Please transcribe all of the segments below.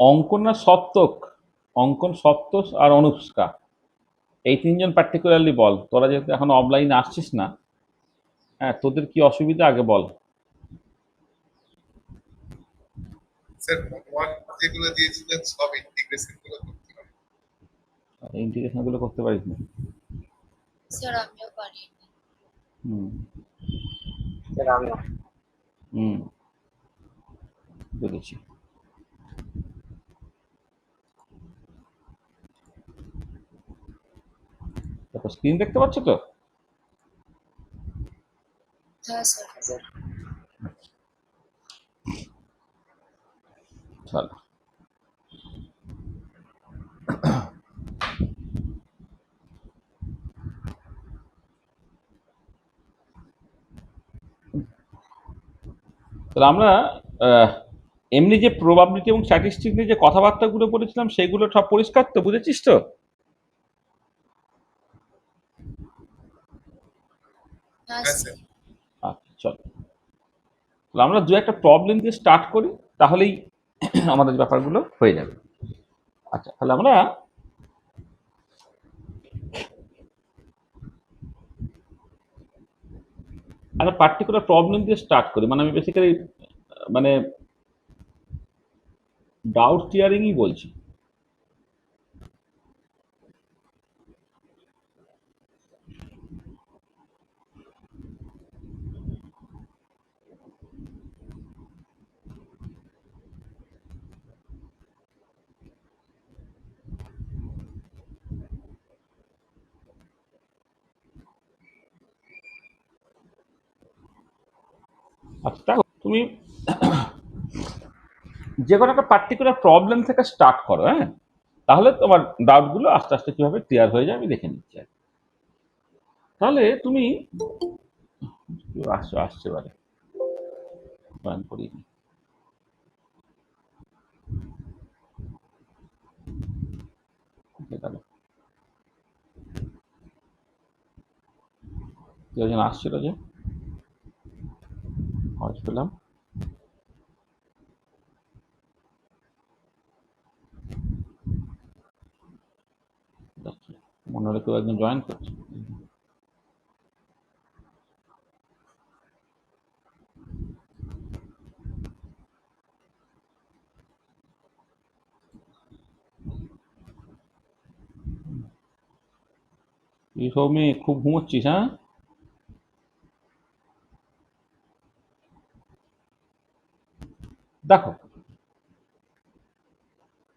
অঙ্কন না সপ্তক, অঙ্কন, সপ্তক আর অনুষ্কা, এই তিনজন পার্টিকুলারলি বল। তোরা যেহেতু এখন অফলাইনে আসছিস না, হ্যাঁ, তোদের কি অসুবিধা আগে বল। স্যার হোমওয়ার্ক যেগুলো দিয়েছিলেন সব ইন্টিগ্রেশন গুলো করতে হবে। ইন্টিগ্রেশন গুলো করতে পারিস না? স্যার আমিও পারি। হুম স্যার আমিও। হুম বুঝেছি। তারপর স্ক্রিন দেখতে পাচ্ছ তো? হ্যাঁ স্যার। স্যার চলো, তাহলে আমরা এমনি যে প্রবাবিলিটি এবং স্ট্যাটিস্টিক নিয়ে যে কথাবার্তাগুলো বলেছিলাম সেগুলো সব পরিষ্কার তো, বুঝেছিস তো? হ্যাঁ হ্যাঁ স্যার। স্যার। আচ্ছা চলো, তাহলে আমরা দু একটা প্রবলেম দিয়ে স্টার্ট করি, তাহলেই আমাদের ব্যাপারগুলো হয়ে যাবে। আচ্ছা, তাহলে আমরা একটা পার্টিকুলার প্রবলেম দিয়ে স্টার্ট করি। মানে আমি বেসিক্যালি মানে ডাউট ক্লিয়ারিংই বলছি। আচ্ছা দেখো, তুমি যে কোনো একটা পার্টিকুলার প্রবলেম থেকে স্টার্ট করো, হ্যাঁ, তাহলে তোমার ডাউটগুলো আস্তে আস্তে কিভাবে ক্লিয়ার হয়ে যায় আমি দেখে নিচ্ছি আর কি। তাহলে তুমি আসছো আসছে এবারে প্ল্যান করিনি। গেল কেউ যেন আসছিল যে আওয়াজ পেলাম। মনে হলো কেউ একজন জয়েন করছে। এই সৌমি, খুব ঘুমোচ্ছিস? হ্যাঁ, দেখো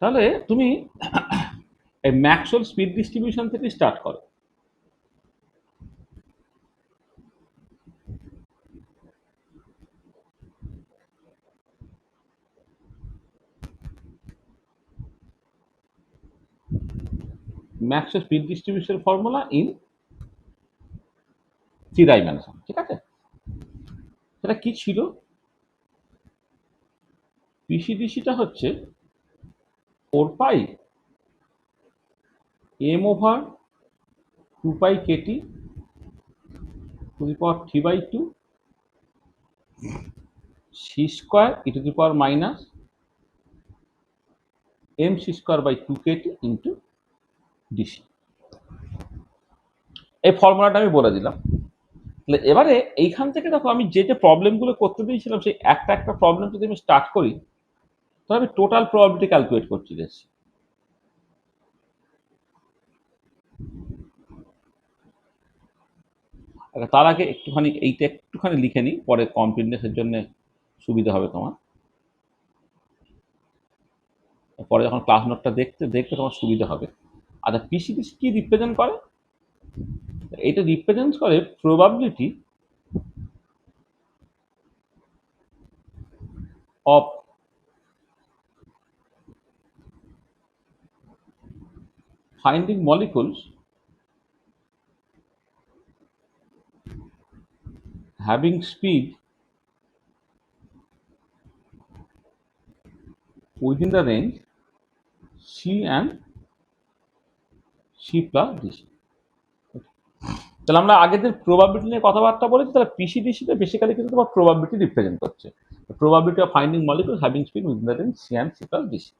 তাহলে তুমি এই ম্যাক্সওয়েল স্পিড ডিস্ট্রিবিউশন থেকে স্টার্ট করো। Maxwell speed distribution formula in three dimension, ঠিক আছে? সেটা কি ছিল? পিসিডিসিটা হচ্ছে 4 pi m over 2 pi Katie to the power 3/2 c square e to the power minus m C square by 2 Katie into DC. এই ফর্মুলাটা আমি বলে দিলাম। তাহলে এবারে এইখান থেকে দেখো, আমি যে যে প্রবলেমগুলো করতে দিয়েছিলাম সেই একটা একটা প্রবলেম যদি আমি স্টার্ট করি, তাহলে আমি টোটাল প্রবাবিলিটি ক্যালকুলেট করছি দেখছি। আচ্ছা, তার আগে একটুখানি এইটা একটুখানি লিখে নিই, পরে কমপ্লিটনেসের জন্য সুবিধা হবে তোমার। পরে যখন ক্লাস নোটটা দেখতে দেখতে তোমার সুবিধা হবে। আচ্ছা, পিসিডিসি কি রিপ্রেজেন্ট করে? এটা রিপ্রেজেন্ট করে probability of finding molecules having speed within the range c and c plus dc। তাহলে আমরা আগের প্রবাবিলিটি নিয়ে কথাবার্তা বলেছি, তাহলে পিসিডিসিটা বেসিক্যালি কিন্তু তোমার প্রবাবিলিটি রিপ্রেজেন্ট করছে, probability of finding molecule having speed within the range C and C plus DC.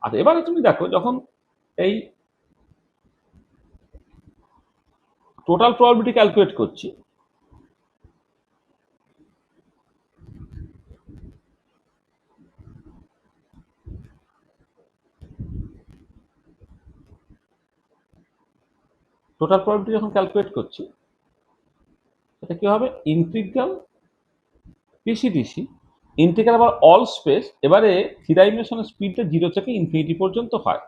আচ্ছা এবারে তুমি দেখো যখন এই টোটাল প্রবাবিলিটি ক্যালকুলেট করছি, টোটাল প্রবাবিলিটি যখন ক্যালকুলেট করছি এটা কি হবে, ইন্টিগ্রাল পিসিডিসি ইন্টিগ্রাল আবার অল স্পেস, এবারে থ্রি ডাইমেনশনের স্পিডটা 0 থেকে ইনফিনিটি পর্যন্ত হয়।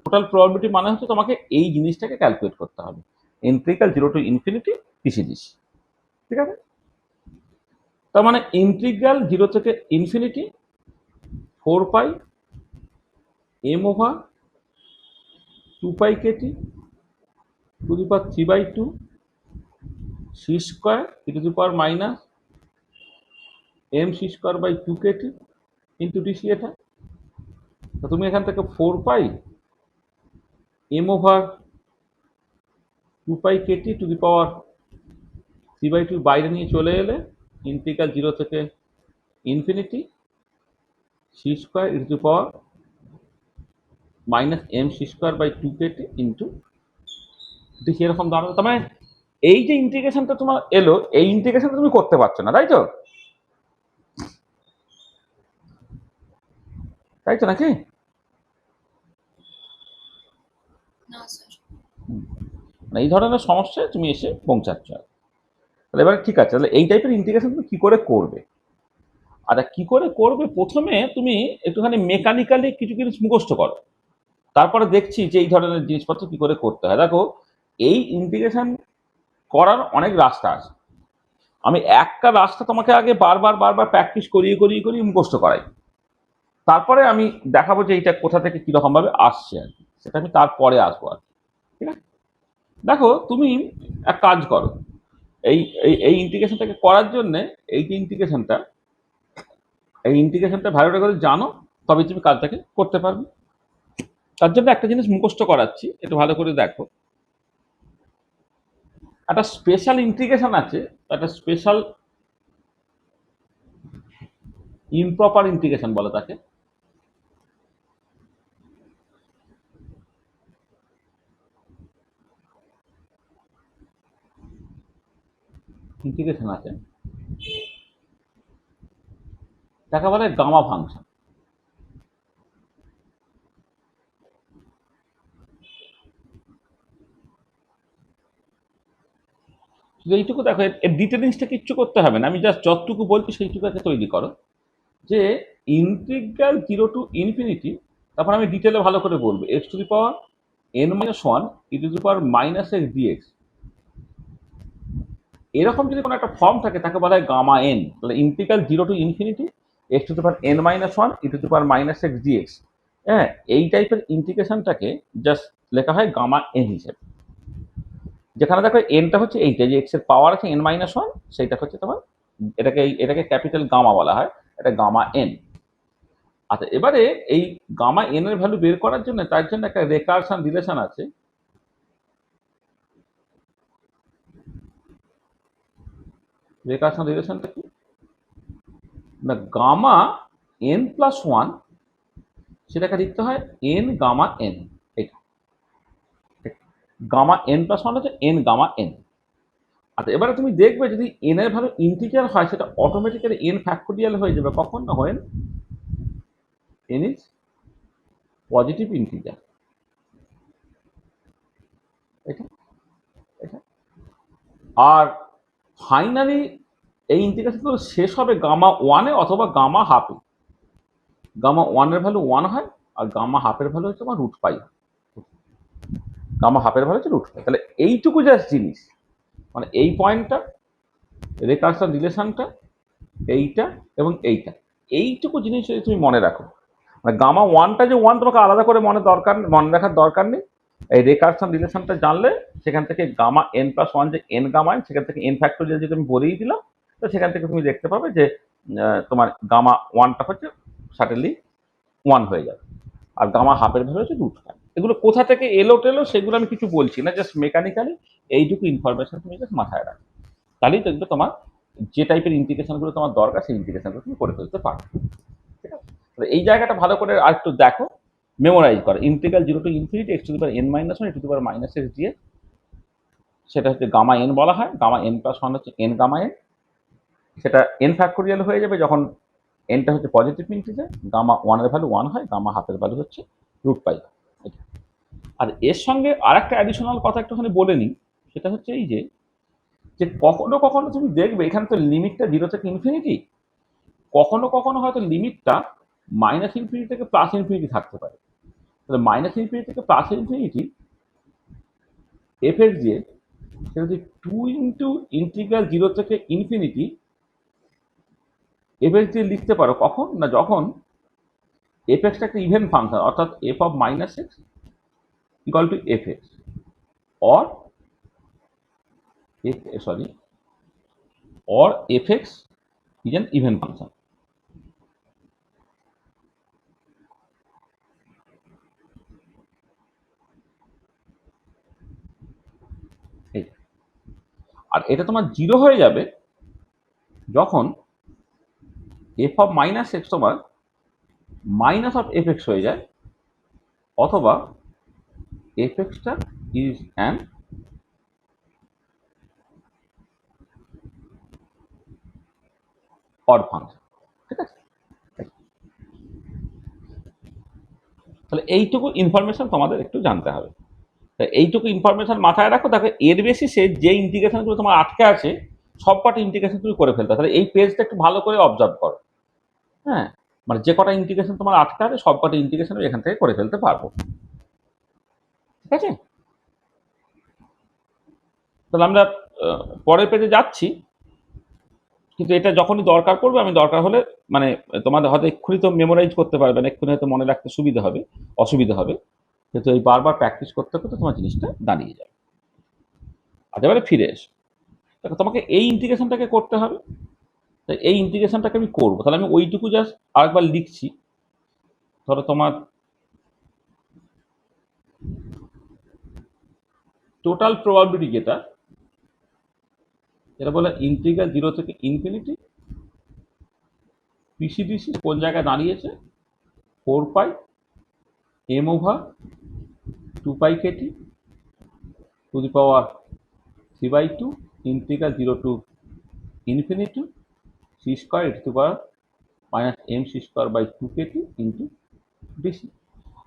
টোটাল প্রবাবিলিটি মানে হচ্ছে তোমাকে এই জিনিসটাকে ক্যালকুলেট করতে হবে, ইন্টিগ্রাল 0 টু ইনফিনিটি পিসিডিসি। ঠিক আছে, তার মানে ইন্টিগ্রাল 0 থেকে infinity 4 pi m over 2 pi Katie to the power 3/2 c square e to the power minus m C square by 2 Katie into DC. এটা তো তুমি এখান থেকে 4 pi m over 2 pi Katie to the power 3/2 বাইরে নিয়ে চলে এলে integral 0 থেকে infinity c square e to the power minus m C square by 2 Katie into DC, এরকম দাঁড়াবে। তার মানে এই যে ইন্টিগ্রেশনটা তোমার এলো, এই ইন্টিগ্রেশনটা তুমি করতে পারছো না, তাই তো? তাই তো নাকি? না স্যার। মানে এই ধরনের সমস্যায় তুমি এসে পৌঁছাচ্ছ। তাহলে এবার ঠিক আছে, তাহলে এই টাইপের ইন্টিগ্রেশন তুমি কি করে করবে? আর কি করে করবে, প্রথমে তুমি একটুখানি মেকানিক্যালি কিছু জিনিস মুখস্থ করো, তারপরে দেখছি যে এই ধরনের জিনিসপত্র কি করে করতে হয়। দেখো এই ইন্টিগ্রেশন করার অনেক রাস্তা আছে, আমি একটা রাস্তা তোমাকে আগে বারবার বারবার প্র্যাকটিস করিয়ে করিয়ে করিয়ে মুখস্থ করাই, তারপরে আমি দেখাবো যে এইটা কোথা থেকে কিরকম ভাবে আসছে আর কি, সেটা আমি তারপরে আসবো আর কি। ঠিক আছে, দেখো তুমি এক কাজ করো, এই এই ইন্টিগ্রেশনটাকে করার জন্য এই যে ইন্টিগ্রেশনটা ভালো করে জানো, তবে তুমি কাজটাকে করতে পারবে। তার জন্য একটা জিনিস মুখস্থ করাচ্ছি, একটু ভালো করে দেখো। একটা স্পেশাল ইন্টিগ্রেশন আছে, একটা স্পেশাল ইমপ্রপার ইন্টিগ্রেশন বলে তাকে। ইন্টিগ্রেশন আছে, তাকে বলে গামা ফাংশন। এইটুকু দেখো, এর ডিটেলিংসটা কিচ্ছু করতে হবে না, আমি জাস্ট যতটুকু বলছি সেইটুকুকে তৈরি করো, যে ইন্টিগ্রাল 0 টু ইনফিনিটি, তারপর আমি ডিটেলে ভালো করে বলবো X to the power n-1 E to the power minus x DX, এরকম যদি কোনো একটা ফর্ম থাকে তাকে বলা হয় গামা এন। তাহলে integral 0 to infinity x to the power n-1 E to the power minus x DX, হ্যাঁ, এই টাইপের ইন্টিগ্রেশনটাকে জাস্ট লেখা হয় গামা এন হিসেবে। যেখানে দেখো এনটা হচ্ছে এইটা, যে এক্স এর পাওয়ার আছে n-1, সেইটা হচ্ছে তোমার, এটাকে ক্যাপিটাল গামা বলা হয়, এটা গামা এন। আচ্ছা এবারে এই গামা এন এর ভ্যালু বের করার জন্য, তার জন্য একটা রেকারশন রিলেশন আছে। রেকারশন রিলেশনটা কি না, গামা এন প্লাস 1 সেটাকে লিখতে হয় এন গামা এন। এটা গামা এন প্লাস 1 হচ্ছে এন গামা এন। আচ্ছা এবারে তুমি দেখবে যদি এন এর ভ্যালু ইন্টিজার হয়, সেটা অটোমেটিক্যালি এন ফ্যাক্টোরিয়াল হয়ে যাবে কখন না, হয় এন ইজ পজিটিভ ইন্টিজার। এটা এটা আর ফাইনালি এই ইন্টিগ্রেশন শেষ হবে গামা 1-এ অথবা গামা হাফে। গামা 1-এর ভ্যালু 1 হয়, আর গামা হাফের ভ্যালু হচ্ছে আমার √π। গামা হাফের ভ্যালু হচ্ছে √π। তাহলে এইটুকু জাস্ট জিনিস, মানে এই পয়েন্টটা, রেকারশন রিলেশনটা, এইটা এবং এইটুকু জিনিস যদি তুমি মনে রাখো, মানে গামা 1টা যে 1 তোমাকে আলাদা করে মনে রাখার দরকার নেই। এই রেকারশন রিলেশনটা জানলে সেখান থেকে গামা এন প্লাস 1 যে এন গামা এন, সেখান থেকে এন ফ্যাক্টোরিয়াল যদি আমি বলেই দিলাম, তো সেখান থেকে তুমি দেখতে পাবে যে তোমার গামা 1টা হচ্ছে সার্টেনলি 1 হয়ে যাবে, আর গামা হাফের ভ্যালু হচ্ছে √5। এগুলো কোথা থেকে এলো টেলো সেগুলো আমি কিছু বলছি না, জাস্ট মেকানিক্যালি এইটুকু ইনফরমেশন তুমি জাস্ট মাথায় রাখো, তাহলেই দেখবে তোমার যে টাইপের ইন্টিগ্রেশনগুলো তোমার দরকার সেই ইন্টিগ্রেশনগুলো তুমি করে ফেলতে পারো। ঠিক আছে, এই জায়গাটা ভালো করে আর একটু দেখো, মেমোরাইজ করা, integral 0 to infinity x to the power n minus 1 e to the power minus x দিয়ে, সেটা হচ্ছে গামা n বলা হয়। গামা n প্লাস 1 হচ্ছে n গামা n, সেটা n ফ্যাক্টোরিয়াল হয়ে যাবে যখন nটা হচ্ছে পজিটিভ ইন্টিজার, গামা 1 এর ভ্যালু 1 হয়, গামা হাফের ভ্যালু হচ্ছে √π। আর এর সঙ্গে আরেকটা অ্যাডিশনাল কথা একটুখানি বলে নিই, সেটা হচ্ছে এই যে কখনো কখনো তুমি দেখবে এখানে তো লিমিটটা 0 থেকে ইনফিনিটি, কখনো কখনো হয়তো লিমিটটা মাইনাস ইনফিনিটি থেকে প্লাস ইনফিনিটি থাকতে পারে। তাহলে মাইনাস ইনফিনিটি থেকে প্লাস ইনফিনিটি এফ এক্স দিয়ে সেটা যদি 2 ইন্টু ইন্টিগ্রাল 0 থেকে ইনফিনিটি এফ এক্স দিয়ে লিখতে পারো, কখন না যখন এফ এক্সটা একটা ইভেন ফাংশন, অর্থাৎ f of minus x equal to f x or f x is an even function. আর এটা তোমার 0 হয়ে যাবে যখন এফ অফ মাইনাস এক্স তোমার মাইনাস অফ এফ এক্স হয়ে যায়, অথবা এফ এক্সটা ইজ অ্যান অড ফাংশন। ঠিক আছে, তাহলে এইটুকু ইনফরমেশন তোমাদের একটু জানতে হবে। এইটুকু ইনফরমেশন মাথায় রাখো, তাকে এর বেসিসে যে ইন্টিগ্রেশনগুলো তোমার আটকে আছে সব কটা ইন্টিগ্রেশন তুমি করে ফেলতে। তাহলে এই পেজটা একটু ভালো করে অবজার্ভ করো। হ্যাঁ, মানে যে কটা ইন্টিগ্রেশন তোমার আটকে আছে সব কটা ইন্টিগ্রেশন এখান থেকে করে ফেলতে পারবো। ঠিক আছে, তাহলে আমরা পরের পেজে যাচ্ছি, কিন্তু এটা যখনই দরকার পড়বে আমি দরকার হলে মানে তোমাদের হয়তো এক্ষুনি তো মেমোরাইজ করতে পারবে না, এক্ষুনি হয়তো মনে রাখতে অসুবিধা হবে, কিন্তু এই বারবার প্র্যাকটিস করতে করতে তোমার জিনিসটা দাঁড়িয়ে যাবে। আর এবারে ফিরে এসো, দেখো তোমাকে এই ইন্টিগ্রেশনটাকে করতে হবে। তাই এই ইন্টিগ্রেশনটাকে আমি করবো, তাহলে আমি ওইটুকু জাস্ট আরেকবার লিখছি। ধরো তোমার টোটাল প্রবাবিলিটি যেটা বলে ইন্টিগ্রাল 0 থেকে ইনফিনিটি পিসিডিসি কোন জায়গায় দাঁড়িয়েছে 4π m over 2π k T to the power 3/2 integral 0 to infinity c square e to the power minus mc square by 2 Katie into d c.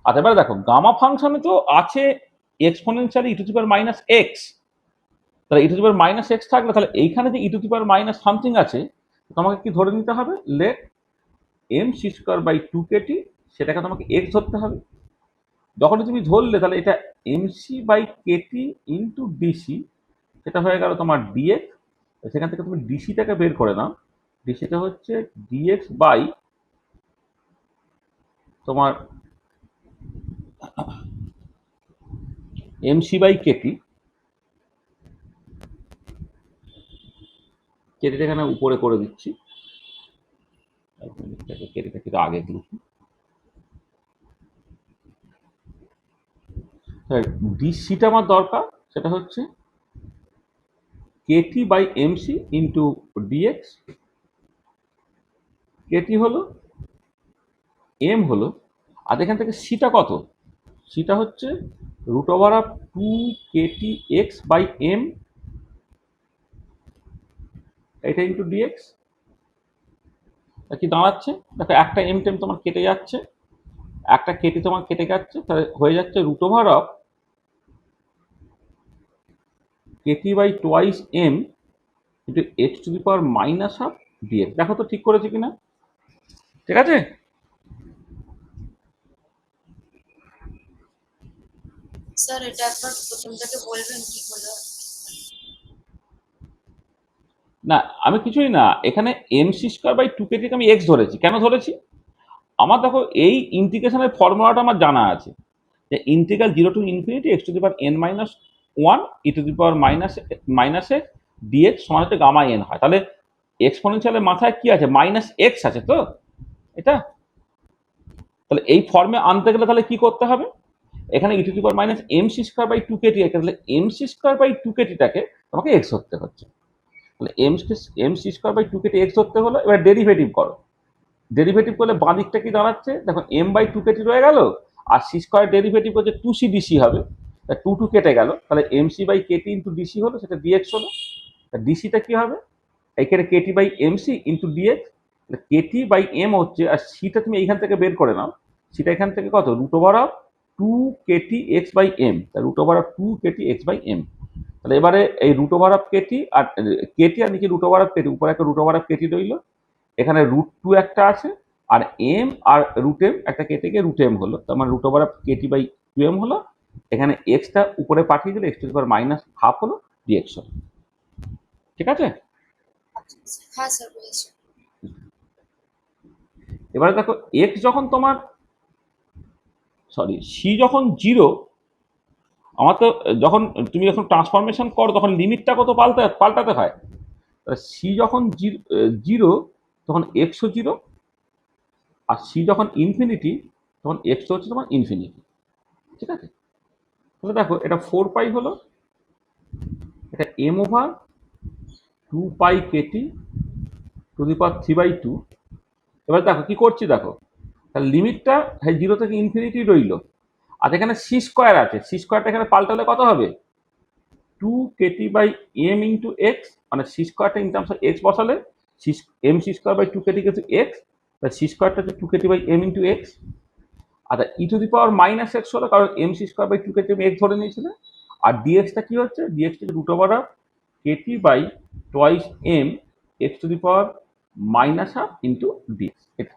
আচ্ছা, এবারে দেখো গামা ফাংশনে তো আছে exponentially e to the power minus x, তাহলে e to the power minus x থাকলে তাহলে এইখানে যে e to the power minus something আছে তোমাকে কি ধরে নিতে হবে, let M C square by 2 KT, সেটাকে তোমাকে এক্স ধরতে হবে। যখনই তুমি ধরলে তাহলে এটা MC by Katie into DC, সেটা হয়ে গেল তোমার ডিএক্স। সেখান থেকে তুমি ডিসিটাকে বের করে নাও, ডিসিটা হচ্ছে ডিএক্স বাই তোমার এমসি বাই কেটি, কেটিটা এখানে উপরে করে দিচ্ছি, কেটিটা কিন্তু আগে লিখি। ডিসিটা আমার দরকার, সেটা হচ্ছে Katie by MC into dx. KT হলো, এম হলো, আর এখান থেকে সিটা কত, সিটা হচ্ছে √2 KTX বাই এম, এটা ইন্টু ডিএক্স। কি দাঁড়াচ্ছে দেখো, একটা এম টেম তোমার কেটে যাচ্ছে, একটা কেটি তোমার কেটে যাচ্ছে, তাহলে হয়ে যাচ্ছে √KT by twice M into h to the power minus half DX. দেখো তো ঠিক করেছে কিনা, ঠিক আছে। স্যার এটা একবার প্রথম থেকে বলবেন কি হলো? না আমি কিছুই না, এখানে এমসি স্কোয়ার বাই 2 কেটিকে আমি এক্স ধরেছি, কেন ধরেছি, আমার দেখো এই ইন্টিগ্রেশনের ফর্মুলাটা আমার জানা আছে যে integral 0 to infinity x to the power n minus 1 E to the power minus x DX সমান হচ্ছে গামা n হয়। তাহলে এক্সপোনেনশিয়ালের মাথায় কি আছে, মাইনাস এক্স আছে তো এটা, তাহলে এই ফর্মে আনতে গেলে তাহলে কি করতে হবে, এখানে e to the power minus m c square by 2 k T আছে, তাহলে এমসি স্কোয়ার বাই 2 কেটিটাকে তোমাকে এক্স ধরতে হচ্ছে। তাহলে MC square by 2 KT X ধরতে হলো, এবার ডেরিভেটিভ করো, ডেরিভেটিভ করলে বাঁ দিকটা কি দাঁড়াচ্ছে দেখো, এম বাই 2 কেটি রয়ে গেল, আর সি স্কোয়ার ডেরিভেটিভ হচ্ছে 2c dc হবে, তা 2 কেটে গেল, তাহলে mc by Katie into DC হলো, সেটা ডিএক্স হলো। তা ডিসিটা কি হবে, এখানে KT by MC into dx, Katie by M হচ্ছে, আর সিটা তুমি এইখান থেকে বের করে নাও, সেটা এখান থেকে কত, root over of 2 KT x by M, root over of 2 KT x by M. তাহলে এবারে এই রুট ওভার অফ কেটি আর নিচে রুট ওভার অফ কেটি, উপরে একটা রুট ওভার অফ কেটি রইল, এখানে রুট 2 একটা আছে, আর এম আর রুট এম একটা কেটে গিয়ে রুট এম হলো, তার মানে root over of Katie by 2m হলো, এখানে এক্সটা উপরে পাঠিয়ে দিলে X to the power minus half হলো ডিএক্স হলো। ঠিক আছে? হ্যাঁ স্যার বুঝেছি। এবারে দেখো এক্স যখন তোমার সি যখন 0, আমার তো যখন তুমি যখন ট্রান্সফরমেশন করো তখন লিমিটটা কত পাল্টাতে হয়, সি যখন 0 তখন এক্সও 0, আর সি যখন ইনফিনিটি তখন এক্স হচ্ছে তোমার ইনফিনিটি। ঠিক আছে? তাহলে দেখো এটা 4 পাই হলো, এটা m over 2 pi Katie to the power 3/2। এবার দেখো কি করছি, দেখো তাহলে লিমিটটা 0 থেকে ইনফিনিটি রইল, আর এখানে সি স্কোয়ার আছে, সি স্কোয়ারটা এখানে পাল্টালে কত হবে, 2 Katie by M into x, মানে সি স্কোয়ারটা ইন টার্মস অফ এক্স বসালে m C square by 2 kT কিন্তু এক্স, সি স্কোয়ারটা হচ্ছে 2 Katie by M into x. আচ্ছা e to the power minus x হলো, কারণ m C square by 2 kT আমি এক্স ধরে নিয়েছিলাম, আর ডিএক্সটা কি হচ্ছে, ডিএক্সটা root over of Katie by twice M x to the power minus half into DX. এটা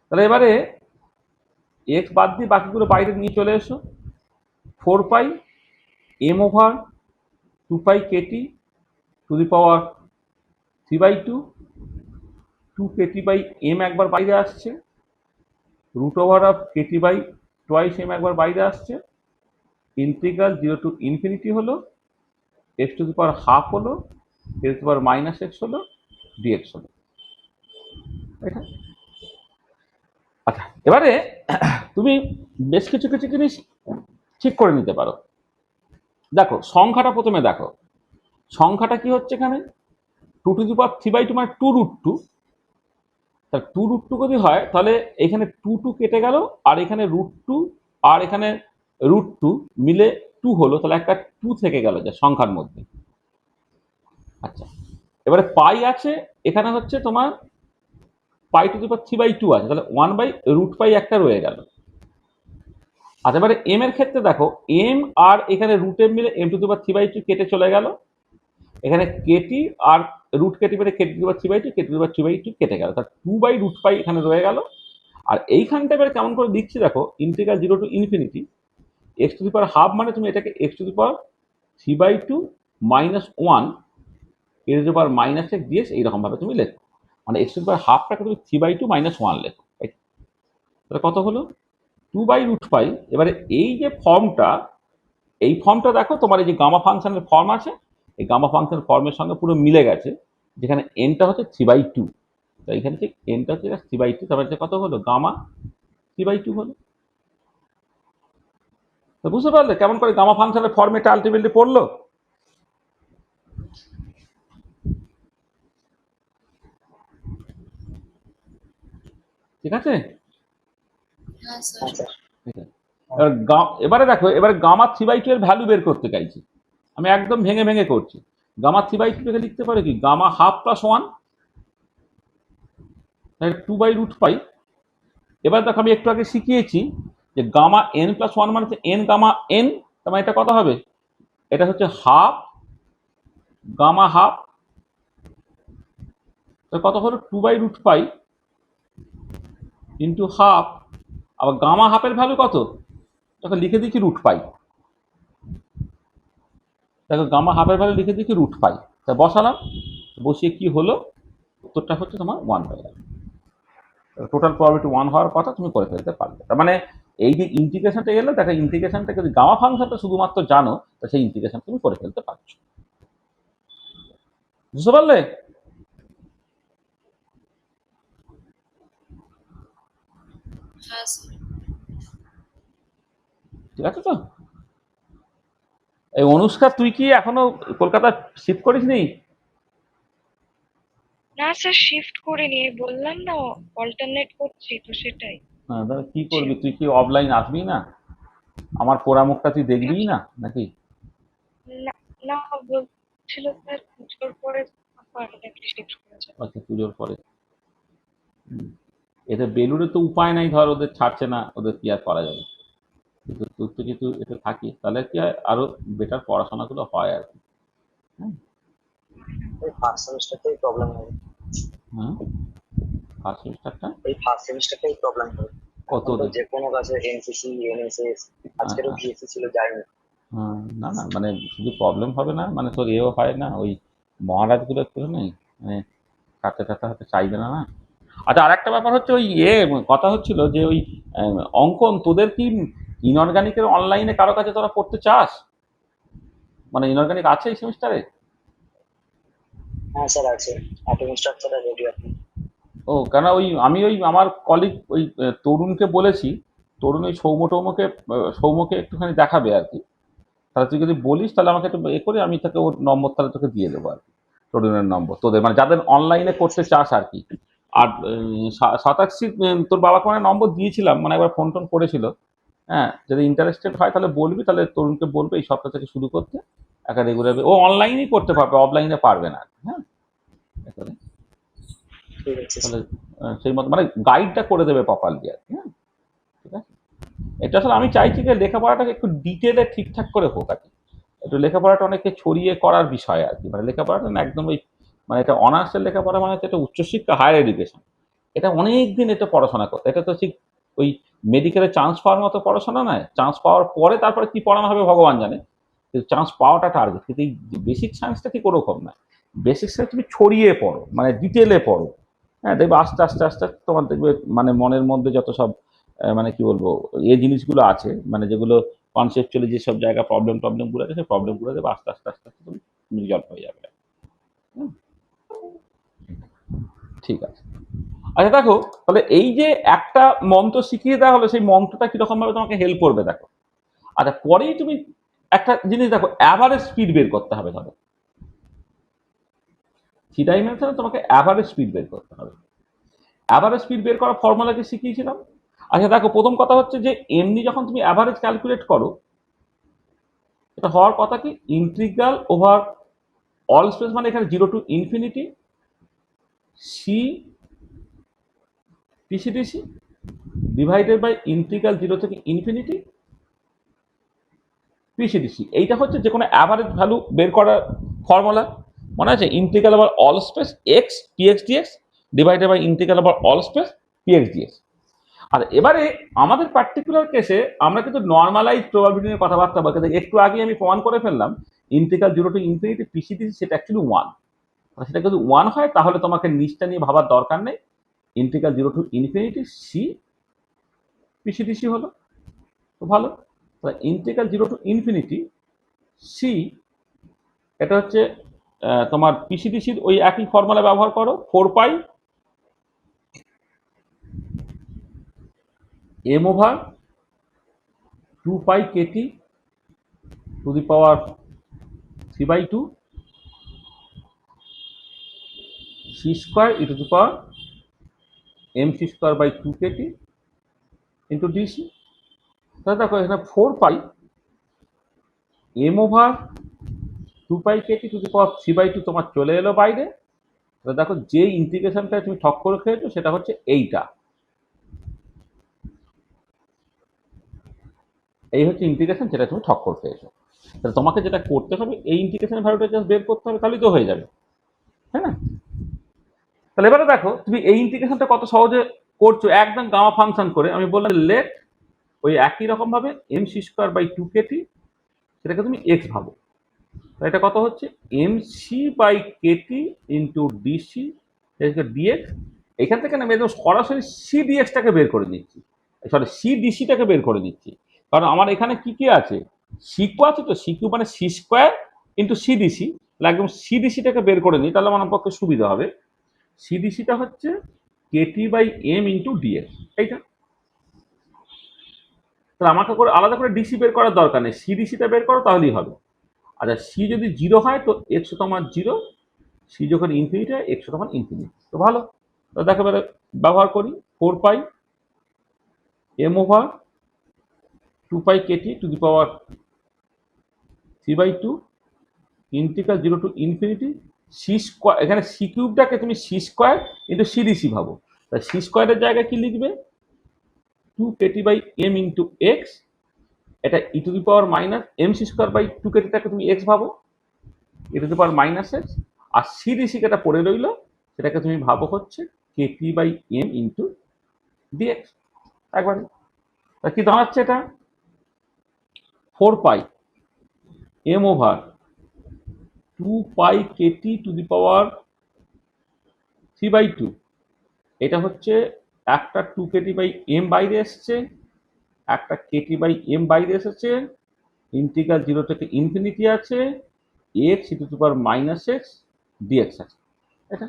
তাহলে এবারে এক্স বাদ দিয়ে বাকিগুলো বাইরে নিয়ে চলে এসো, 4 pi m over 2 pi Katie to the power 3/2, 2 Katie by m একবার বাইরে আসছে, root over of Katie by twice m একবার বাইরে আসছে, ইন্টিগ্রাল 0 টু ইনফিনিটি হলো, x to the power half হলো, x to the power minus x হলো, dx হলো। এটা আচ্ছা, এবারে তুমি বেশ কিছু কিছু জিনিস ঠিক করে নিতে পারো। দেখো সংখ্যাটা প্রথমে দেখো, সংখ্যাটা কি হচ্ছে এখানে, 2 টু দি পাওয়ার 3/2 মানে 2√2, তা 2√2 যদি হয় তাহলে এখানে 2 কেটে গেল, আর এখানে √2 আর এখানে √2 মিলে 2 হলো, তাহলে একটা 2 থেকে গেল যা সংখ্যার মধ্যে। আচ্ছা এবারে পাই আছে, এখানে হচ্ছে তোমার পাই টু দি পাওয়ার 3/2 আছে, তাহলে 1/√পাই একটা রয়ে গেল। আচ্ছা এবারে এম এর ক্ষেত্রে দেখো, এম আর এখানে রুট এম মিলে এম টু দি পাওয়ার 3/2 কেটে চলে গেল, এখানে কেটি আর রুট কেটে পেরে kT to the power 3/2 kT to the power 3/2 কেটে গেল, তার 2/√পাই এখানে রয়ে গেল। আর এইখানটা এবার কেমন করে দিচ্ছি দেখো, integral 0 to infinity x to the power half, মানে তুমি এটাকে X to the power 3/2 minus 1 E to the power minus x DX এইরকম ভাবে তুমি লেখো, মানে এক্স টু দি পাওয়ার হাফটাকে তুমি 3/2 মাইনাস 1 লেখো। তাহলে কত হলো, 2/√পাই। এবারে এই যে ফর্মটা, এই ফর্মটা দেখো তোমার এই যে গামা ফাংশনের ফর্ম আছে, এই গামা ফাংশন ফর্মের সঙ্গে পুরো মিলে গেছে, যেখানে এনটা হচ্ছে 3/2, তো এখানে ঠিক এনটা হচ্ছে 3/2, তারপরে কত হলো, গামা 3/2 হলো। তো বুঝতে পারলে কেমন করে গামা ফাংশনের ফর্মেটা আলটিমেটলি পড়লো। ঠিক আছে? হ্যাঁ স্যার। আচ্ছা ঠিক আছে। এবারে দেখো, এবারে গামা 3/2 এর ভ্যালু বের করতে চাইছি, আমি একদম ভেঙে ভেঙে করছি। গামা 3/2 লিখতে পারে কি, গামা হাফ প্লাস 1, 2/√পাই। এবার দেখো আমি একটু আগে শিখিয়েছি যে গামা এন প্লাস 1 মানে হচ্ছে এন গামা এন, তার মানে এটা কত হবে, এটা হচ্ছে হাফ গামা হাফ, কত হলো 2/√পাই ইন্টু হাফ, আবার গামা হাফের ভ্যালু কত, তখন লিখে দিচ্ছি √পাই। দেখো গামা হাফের ভ্যালু লিখে দিচ্ছি √পাই, তা বসালাম, বসিয়ে কি হলো, উত্তরটা হচ্ছে তোমার 1 হয়ে গেল। টোটাল প্রবাবিলিটি 1 হওয়ার কথা তুমি করে ফেলতে পারবে। তার মানে এই যে ইন্টিগ্রেশনটা এলো, দেখো ইন্টিগ্রেশনটা যদি গামা ফাংশনটা শুধুমাত্র জানো, তা সেই ইন্টিগ্রেশন তুমি করে ফেলতে পারছো। বুঝতে পারলে? হ্যাঁ স্যার। ঠিক আছে তো? এই অনুষ্কা, তুই কি এখনো কলকাতা শিফট করিসনি? না স্যার, শিফট করিনি, বললাম না অল্টারনেট করছি তো সেটাই। হ্যাঁ, তাহলে কি করবি? তুই কি অফলাইন আসবি না? আমার পোড়া মুখটা তুই দেখবিই না নাকি? না না বলছিল স্যার পুজোর পরে পারমানেন্টলি শিফট করে যাবে। আচ্ছা, পুজোর পরে। এতে বেলুড়ে তো উপায় নাই, ধর ওদের ছাড়ছে না, ওদের কি আর করা যাবে? কিন্তু তুই তো যেহেতু এতে থাকিস, তাহলে কি হয়, আরো বেটার পড়াশোনাগুলো হয় আর কি। হ্যাঁ। এই ফার্স্ট সেমিস্টারটাই প্রবলেম হবে। হ্যাঁ, ফার্স্ট সেমিস্টারটা এই ফার্স্ট সেমিস্টারটাই প্রবলেম হবে। কত এখন তো ওদের? যে কোনো কাজে এনসিসি এনএসএস আজকেরও হ্যাঁ, ভিএসসি ছিল যায়নি। হ্যাঁ, না না, মানে শুধু প্রবলেম হবে না, মানে তোর এও হয় না, ওই মহারাজগুলো একটু নেই, মানে কাটতে টাটতে হয়তো চাইবে না, না। আচ্ছা, আর একটা ব্যাপার হচ্ছে, ওই কথা হচ্ছিল যে ওই অঙ্কন, তোদের কি ইনঅর্গানিকের অনলাইনে কারো কাছে তোরা পড়তে চাস? মানে ইনঅর্গানিক আছে এই সেমিস্টারে? হ্যাঁ স্যার আছে, অ্যাটমিক স্ট্রাকচারটা রেডি এখন। ও, কেন ওই আমি ওই আমার কলিগ ওই তরুণকে বলেছি, তরুণ ওই সৌম্যকে একটুখানি দেখাবে আর কি। তাহলে তুই যদি বলিস, তাহলে আমাকে একটু করে আমি তোকে ওর নম্বর তাহলে তোকে দিয়ে দেবো আর কি। তরুণের নম্বর তোদের, মানে যাদের অনলাইনে করতে চাস আর কি। আর শতাক্ষী, তোর বাবাকে মানে নম্বর দিয়েছিলাম, মানে একবার ফোন টোন করেছিল। হ্যাঁ, যদি ইন্টারেস্টেড হয় তাহলে বলবি, তাহলে তরুণকে বলবে এই সপ্তাহ থেকে শুরু করতে। একটা রেগুলার ও অনলাইনেই করতে পারবে, অফলাইনে পারবে না। হ্যাঁ, একেবারে। ঠিক আছে তাহলে স্যার। সেই মতো মানে গাইডটা করে দেবে প্রপারলি আর কি। হ্যাঁ, ঠিক আছে। এটা আসলে আমি চাইছি যে লেখাপড়াটাকে একটু ডিটেলে ঠিকঠাক করে হোক আর কি। একটু লেখাপড়াটা অনেকে ছড়িয়ে করার বিষয় আর কি, মানে লেখাপড়াটা না একদম ওই, মানে এটা অনার্সের লেখাপড়া, মানে হচ্ছে এটা উচ্চশিক্ষা, হায়ার এডুকেশন। এটা অনেক দিন এটা পড়াশোনা করতে, এটা তো ঠিক ওই মেডিকেলে চান্স পাওয়ার মতো পড়াশোনা নয়। চান্স পাওয়ার পরে তারপরে কি পড়ানো হবে ভগবান জানে, কিন্তু চান্স পাওয়াটা টার্গেট। কিন্তু এই বেসিক সায়েন্সটা ঠিক ওরকম না। বেসিক সায়েন্স তুমি ছড়িয়ে পড়ো, মানে ডিটেলে পড়ো। হ্যাঁ, দেখবে আস্তে আস্তে আস্তে আস্তে তোমার দেখবে মানে মনের মধ্যে যত সব মানে কি বলবো, এই জিনিসগুলো আছে, মানে যেগুলো কনসেপচুয়ালি যেসব জায়গা প্রবলেমগুলো আছে, সেই প্রবলেমগুলো দেবে আস্তে আস্তে আস্তে আস্তে তুমি রিজলভ হয়ে যাবে। হুম, ঠিক আছে। আচ্ছা দেখো, তাহলে এই যে একটা মন্ত্র শিখিয়ে দেওয়া হলো, সেই মন্ত্রটা কিরকম ভাবে তোমাকে হেল্প করবে দেখো। আচ্ছা, পরেই তুমি একটা জিনিস দেখো, অ্যাভারেজ স্পিড বের করতে হবে। ধরো 3 ডাইমেনশনে তোমাকে অ্যাভারেজ স্পিড বের করতে হবে। অ্যাভারেজ স্পিড বের করার ফর্মুলা কি শিখিয়েছিলাম? আচ্ছা দেখো, প্রথম কথা হচ্ছে যে এমনি যখন তুমি অ্যাভারেজ ক্যালকুলেট করো, এটা হওয়ার কথা কি, ইন্টিগ্রাল ওভার অল স্পেস, মানে এখানে 0 to infinity c p c dc divided by integral 0 থেকে ইনফিনিটি পিসিডিসি। এইটা হচ্ছে যে কোনো অ্যাভারেজ ভ্যালু বের করার ফর্মুলা। মনে আছে? Integral over all space x p x dx divided by integral over all space p x dx. আর এবারে আমাদের পার্টিকুলার কেসে আমরা কিন্তু নর্মালাইজ প্রবাবিলিটি নিয়ে কথাবার্তা বলতে, একটু আগে আমি প্রমাণ করে ফেললাম ইন্টিগ্রাল 0 টু ইনফিনিটি পিসিডিসি সেটা অ্যাকচুয়ালি 1। সেটা যদি 1 হয় তাহলে তোমাকে নিচটা নিয়ে ভাবার দরকার নেই, ইন্টিগ্রাল 0 টু ইনফিনিটি সি পিসিডিসি হলো। তো ভালো, তাহলে ইন্টিগ্রাল 0 টু ইনফিনিটি সি, এটা হচ্ছে তোমার পিসিডিসির ওই একই ফর্মুলা ব্যবহার করো, 4 pi m over 2 pi Katie to the power 3/2 c square e to the power m C square by 2 Katie into dc. তাহলে দেখো এখানে 4 pi m over 2 pi Katie to the power 3/2 তোমার চলে এলো বাইরে। তাহলে দেখো যে ইন্টিগ্রেশনটা তুমি ঠক করে খেয়েছো সেটা হচ্ছে এইটা। এই হচ্ছে ইন্টিগ্রেশন যেটা তুমি ঠক করে খেয়েছো। তাহলে তোমাকে যেটা করতে হবে, এই ইন্টিগ্রেশন ভ্যালুটা জাস্ট বের করতে হবে, তাহলেই তো হয়ে যাবে। তাই না? তাহলে এবারে দেখো তুমি এই ইন্টিগ্রেশনটা কত সহজে করছো, একদম গামা ফাংশন করে। আমি বললাম লেট ওই একই রকম ভাবে M C square by 2 KT, সেটাকে তুমি এক্স ভাবো। এটা কত হচ্ছে, M C by Katie into DC DX. এখান থেকে আমি একদম সরাসরি সি ডিএক্সটাকে বের করে নিচ্ছি, সরি সি ডিসিটাকে বের করে নিচ্ছি। কারণ আমার এখানে কি কি আছে, সিকিউ আছে, তো সিকিউ মানে সি স্কোয়ার ইন্টু সিডিসি। একদম সিডিসিটাকে বের করে নিই, তাহলে আমার পক্ষে সুবিধা হবে। সিডিসিটা হচ্ছে Katie by M into DX, এইটা। তাহলে আমাকে করে আলাদা করে ডিসি বের করার দরকার নেই, সিডিসিটা বের করো তাহলেই হবে। আচ্ছা, সি যদি 0 হয় তো এক্স তোমার 0, সি যখন ইনফিনিটি হয় এক্স তখন ইনফিনিটি। তো ভালো, তো দেখো এবারে ব্যবহার করি 4 pi m over 2 pi Katie to the power 3/2 integral 0 to infinity c square, এখানে সি কিউবটাকে তুমি সি স্কোয়ার ইন্টু সিডিসি ভাবো, তাই সি স্কোয়ারের জায়গায় কি লিখবে 2 Katie by M into x, এটা e to the power minus m C square by 2 কেটিটাকে তুমি এক্স ভাবো, e to the power minus x, আর সিডিসি যেটা পড়ে রইলো সেটাকে তুমি ভাবো হচ্ছে Katie by M into dx. একবারে তা কি দাঁড়াচ্ছে এটা 4 pi m over 2 pi Katie to the power 3/2, এটা হচ্ছে একটা 2 কেটি বাই এম বাইরে এসছে, একটা কেটি বাই এম বাইরে এসেছে, ইন্টিগ্রাল 0 থেকে ইনফিনিটি আছে, X E to the power minus x DX আছে। এটা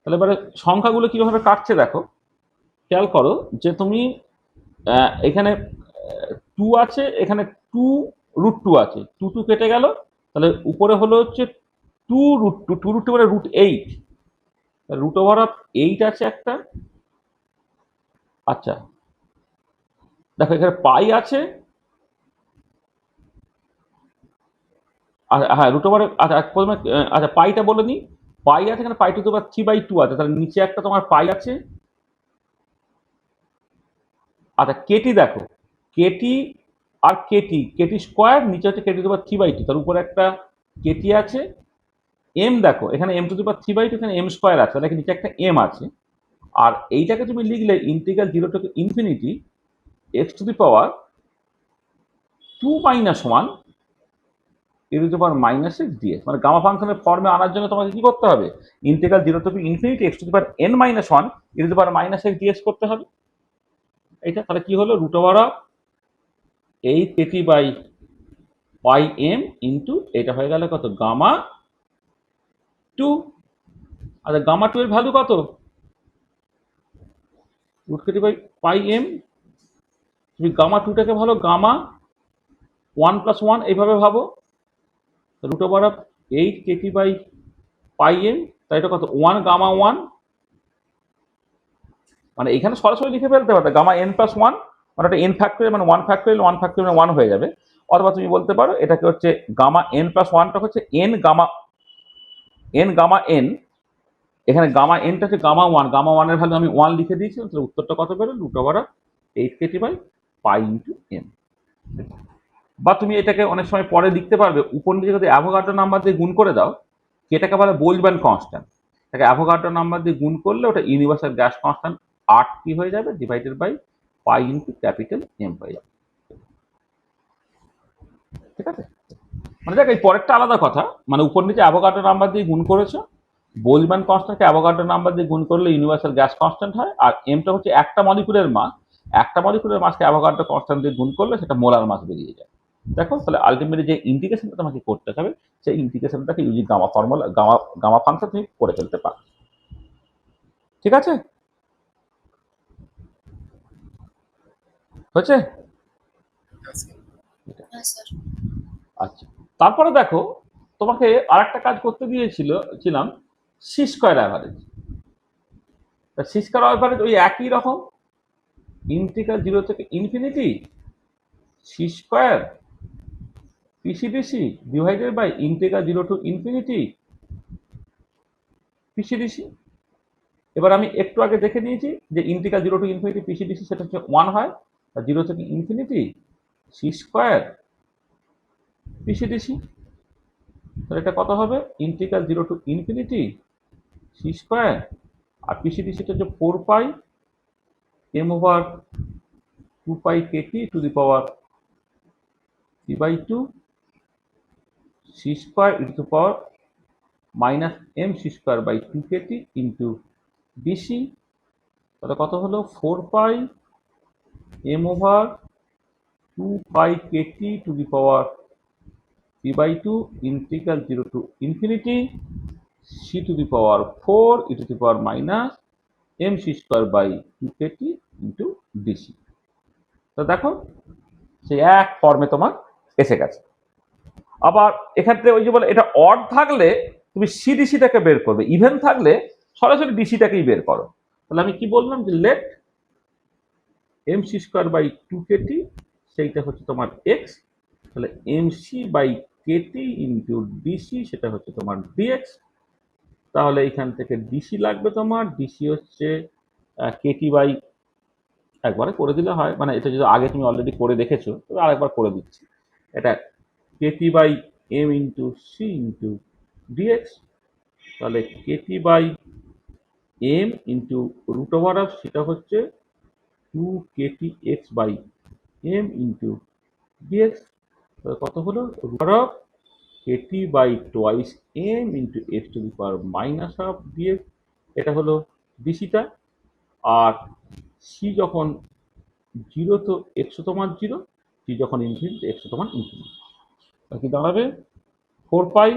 তাহলে এবারে সংখ্যাগুলো কিভাবে কাটছে দেখো, খেয়াল করো যে তুমি এখানে 2 আছে, এখানে 2√2 আছে, 2 কেটে গেল, তাহলে উপরে হলো হচ্ছে 2√2, 2√2 মানে √8, রুট ওভার অফ 8 আছে একটা। আচ্ছা দেখো এখানে পাই আছে, হ্যাঁ রুট ওভার, আচ্ছা প্রথমে আচ্ছা পাইটা বলে নিই, পাই আছে এখানে, পাই টু দি পাওয়ার 3/2 আছে, তাহলে নিচে একটা তোমার পাই আছে। আচ্ছা কেটি দেখো, কেটি আর কেটি, কেটি স্কোয়ার, নিচে হচ্ছে কেটি টু দি পাওয়ার 3/2, তার উপরে একটা কেটি আছে। এম দেখো এখানে এম টু দি পাওয়ার 3/2, এখানে এম স্কোয়ার আছে, তাহলে নিচে একটা এম আছে। আর এইটাকে তুমি লিখলে ইন্টিগ্রাল 0 থেকে infinity x to the power 2 - 1 E to the power minus x DX, মানে গামা ফাংশনের ফর্মে আনার জন্য তোমাকে কি করতে হবে, ইন্টিগ্রাল 0 থেকে infinity x to the power n - 1 E to the power minus x DX করতে হবে। এইটা তাহলে কি হলো root over of 8 Katie by pi M into এটা হয়ে গেল কত গামা 2। আচ্ছা গামা 2 এর ভ্যালু কত, root KT by pi M, তুমি গামা 2টাকে ভালো গামা 1 + 1 এইভাবে ভাবো, root over of 8 Katie by pi M, তাই এটা কত 1 গামা 1, মানে এখানে সরাসরি লিখে ফেলতে পারবে গামা n + 1, মানে ওটা n ফ্যাক্টরিয়াল, মানে 1 ফ্যাক্টরিয়াল, 1 ফ্যাক্টরিয়াল 1 হয়ে যাবে। অথবা তুমি বলতে পারো এটাকে হচ্ছে গামা n + 1টা হচ্ছে n গামা n, এখানে গামা nটা হচ্ছে গামা 1, গামা 1 এর ভ্যালু আমি 1 লিখে দিয়েছি, তাহলে উত্তরটা কত বেরো root over of 8 Katie by pi into M. বা তুমি এটাকে অনেক সময় পরে লিখতে পারবে, উপর নিচে যদি অ্যাভোগাড্রো নাম্বার দিয়ে গুণ করে দাও, এটাকে বলে বোলজম্যান কনস্ট্যান্ট, এটাকে অ্যাভোগাড্রো নাম্বার দিয়ে গুণ করলে ওটা ইউনিভার্সাল গ্যাস কনস্ট্যান্ট 8 কি হয়ে যাবে divided by pi into capital M হয়ে যাবে। ঠিক আছে, মানে দেখ এই পরেরটা আলাদা কথা, মানে উপর নিচে অ্যাভোগাড্রো নাম্বার দিয়ে গুণ করেছো, বোলজম্যান কনস্ট্যান্টকে অ্যাভোগাড্রো নাম্বার দিয়ে গুণ করলে ইউনিভার্সাল গ্যাস কনস্ট্যান্ট হয়, আর এমটা হচ্ছে একটা মলিকুলের মাস, একটা মলিকুলের মাসকে অ্যাভোগাড্রো কনস্ট্যান্ট দিয়ে গুণ করলে সেটা মোলার মাস বেরিয়ে যায়। দেখো তাহলে আলটিমেটলি যে ইন্টিগ্রেশনটা তোমাকে করতে হবে, সেই ইন্টিগ্রেশনটাকে using gamma formula, gamma function তুমি করে ফেলতে পারো। ঠিক আছে, হয়েছে? হ্যাঁ স্যার। আচ্ছা তারপরে দেখো তোমাকে আরেকটা কাজ করতে ছিলাম c square average. C square average ওই একই রকম, ইন্টিগ্রাল 0 থেকে infinity c square p c dc divided by integral 0 to infinity p c dc. এবার আমি একটু আগে দেখে নিয়েছি যে ইন্টিগ্রাল 0 টু ইনফিনিটি পিসিডিসি সেটা হচ্ছে 1 হয়, আর 0 থেকে ইনফিনিটি সি স্কয়ার পিসিডিসি, তাহলে এটা কত হবে integral 0 to infinity c square, আর পিসিডিসিটা হচ্ছে 4 pi m over 2 pi Katie to the power 3/2 c square e to the power minus m c square by 2 Katie into dc, তাহলে কত হলো 4 pi m over 2 pi Katie to the power 3/2 integral 0 to infinity c to the power 4 e to the power minus m c square by 2 Katie into DC. তো দেখো সেই এক ফর্মে তোমার এসে গেছে। আবার এক্ষেত্রে ওই যে বলে এটা অড থাকলে তুমি সিডিসিটাকে বের করবে, ইভেন থাকলে সরাসরি ডিসিটাকেই বের করো। তাহলে আমি কি বললাম যে let MC square by two KT, সেইটা হচ্ছে তোমার এক্স, তাহলে MC by Katie into DC, সেটা হচ্ছে তোমার ডিএক্স। তাহলে এখান থেকে ডিসি লাগবে তোমার, ডিসি হচ্ছে কেটি বাই, একবারে করে দিলে হয়, মানে এটা যদি আগে তুমি অলরেডি করে দেখেছো তবে আরেকবার করে দিচ্ছি, এটা kT by M into c into dx. তাহলে Katie by M into root over of, সেটা হচ্ছে two kT x by M into dx. কত হলো, root of Katie by twice M into x to the power minus half dx. এটা হলো ডিসিটা। আর c যখন জিরো তো এক্স তোমার জিরো, সি যখন ইনফিনিটি এক্স তোমার ইনফিনিটি। কি দাঁড়াবে, 4 pi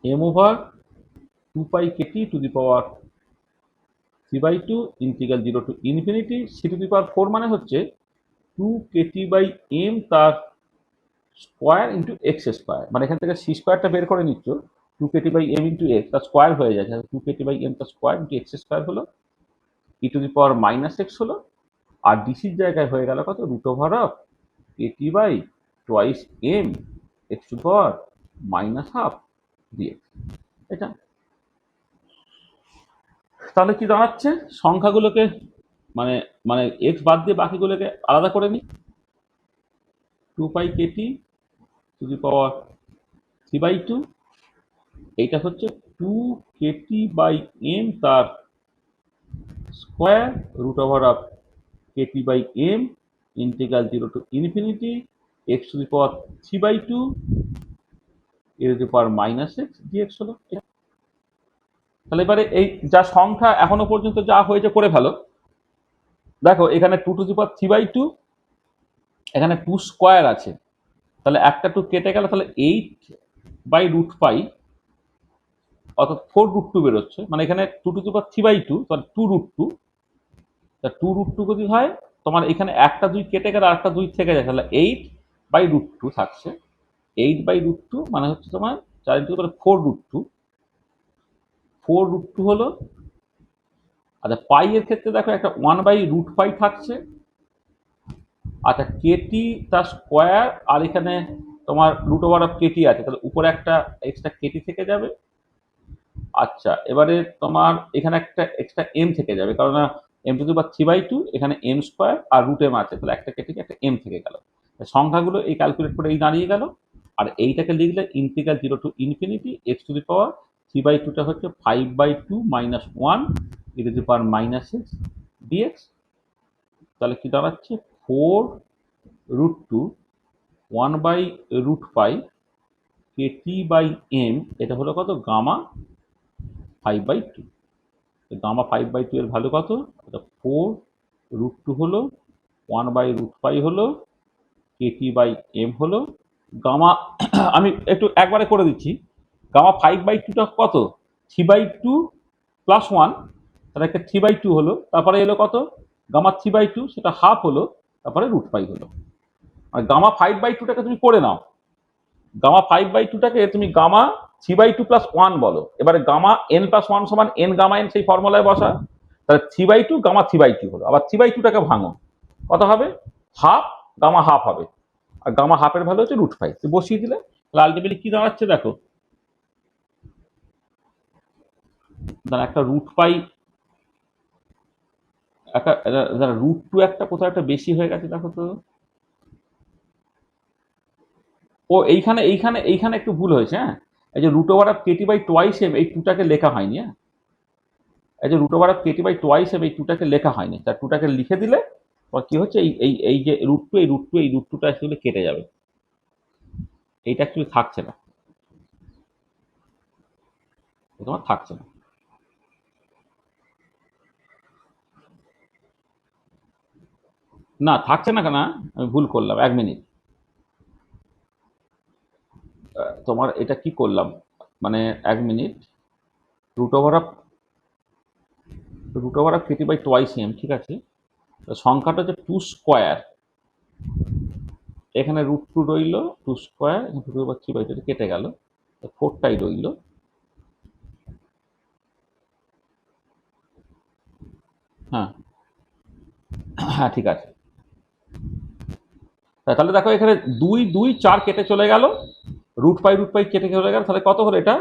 m over 2 pi Katie to the power 3/2 integral 0 to infinity c to the power 4, মানে হচ্ছে 2 কেটি বাই এম তার স্কোয়ার ইন্টু এক্স স্কোয়ার, মানে এখান থেকে সি স্কোয়ারটা বের করে নিচ্ছ, 2 Katie by M into x তার স্কোয়ার হয়ে যাচ্ছে, 2 কেটি বাই এম তার স্কোয়ার ইন্টু এক্স স্কোয়ার হলো, e to the power minus x হলো। আর ডিসির জায়গায় হয়ে গেল কত, root over of Katie by twice M x to power minus half dx. এটা তাহলে কি দাঁড়াচ্ছে, সংখ্যাগুলোকে মানে মানে এক্স বাদ দিয়ে বাকিগুলোকে আলাদা করে নিই। 2 pi Katie to the power 3/2, এইটা হচ্ছে 2 কেটি বাই এম তার square root over of Katie by M integral 0 to infinity x to the power 3/2 E to the power minus x DX হলো। তাহলে এবারে এই যা সংখ্যা এখনো পর্যন্ত যা হয়েছে করে ফেলো। দেখো এখানে 2 টু দি পাওয়ার 3/2, এখানে 2 স্কোয়ার আছে, তাহলে একটা 2 কেটে গেল, তাহলে 8 বাই রুট পাই, অর্থাৎ 4 রুট 2 বেরোচ্ছে, মানে এখানে 2 টু দি পাওয়ার 3/2 তাহলে 2 রুট 2, তা 2 রুট 2 যদি হয় তোমার এখানে একটা 2 কেটে গেলে আরেকটা 2 থেকে যায়, তাহলে 8 বাই রুট 2 থাকছে। 8 বাই রুট 2 মানে হচ্ছে তোমার 4 to the power 4 root 2, 4 root 2 হলো। আচ্ছা পাই এর ক্ষেত্রে দেখো একটা 1 বাই রুট পাই থাকছে। আচ্ছা কেটি তার স্কোয়ার, আর এখানে তোমার রুট ওভার অফ কেটি আছে, তাহলে উপরে একটা এক্সট্রা কেটি থেকে যাবে। আচ্ছা এবারে তোমার এখানে একটা এক্সট্রা এম থেকে যাবে, কারণ এম টু দি পাওয়ার 3/2, এখানে এম স্কোয়ার আর রুট এম আছে, তাহলে একটা কেটে একটা এম থেকে গেল। সংখ্যাগুলো এই ক্যালকুলেট করে এই দাঁড়িয়ে গেল। আর এইটাকে লিখলে integral 0 to infinity x to the power 3/2টা হচ্ছে 5/2 minus 1 E to the power minus x dx. তাহলে কি দাঁড়াচ্ছে, 4 root 2 1 by root 5 kT by m, এটা হলো কত, গামা 5/2। গামা 5/2 এর ভ্যালু কত, এটা 4 রুট 2 হলো, 1 বাই রুট 5 হলো, কেটি বাই এম হলো গামা। আমি একটু একবারে করে দিচ্ছি, গামা 5/2টা কত, 3/2 প্লাস 1, তাহলে একটা 3/2 হলো, তারপরে এলো কত, গামা 3/2 সেটা হাফ হলো, তারপরে রুট 5 হলো। আর গামা 5/2টাকে তুমি করে নাও, গামা 5/2টাকে তুমি গামা 3/2 প্লাস 1 বলো। এবারে গামা n প্লাস 1 সমান n গামা n, সেই ফর্মুলায় বসা, তাহলে 3/2 গামা 3/2 হলো। আবার 3/2টাকে ভাঙো, কত হবে, হাফ, গামা হাফ হবে, আর গামা হাফের ভ্যালু হচ্ছে রুট 5, তো বসিয়ে দিলে তাহলে আলটিমেটলি কি দাঁড়াচ্ছে দেখো, একটা রুট পাই, একটা রুট 2 একটা কোথাও একটা বেশি হয়ে গেছে দেখো তো। ও এইখানে এইখানে এইখানে একটু ভুল হয়েছে, হ্যাঁ, এই যে root over of Katie by twice M, এই 2টাকে লেখা হয়নি, হ্যাঁ, এই যে root over of Katie by twice M, এই 2টাকে লেখা হয়নি, তার 2টাকে লিখে দিলে কি হচ্ছে, এই এই এই যে রুট 2, এই রুট 2, এই রুট 2টা অ্যাকচুয়ালি কেটে যাবে, এইটা অ্যাকচুয়ালি থাকছে না, তোমার থাকছে না। না থাকছে না কেন, আমি ভুল করলাম, 1 মিনিট, তোমার এটা কি করলাম, মানে 1 minute, root over of Katie by twice M, ঠিক আছে, সংখ্যাটা হচ্ছে 2 স্কোয়ার, এখানে রুট 2 রইল, 2 স্কোয়ার, 2/3/2 কেটে গেল, 4টাই রইল। হ্যাঁ হ্যাঁ ঠিক আছে। তাহলে দেখো এখানে 2 2 4 কেটে চলে গেল, √পাই কেটে চলে গেল, তাহলে কত হলো এটা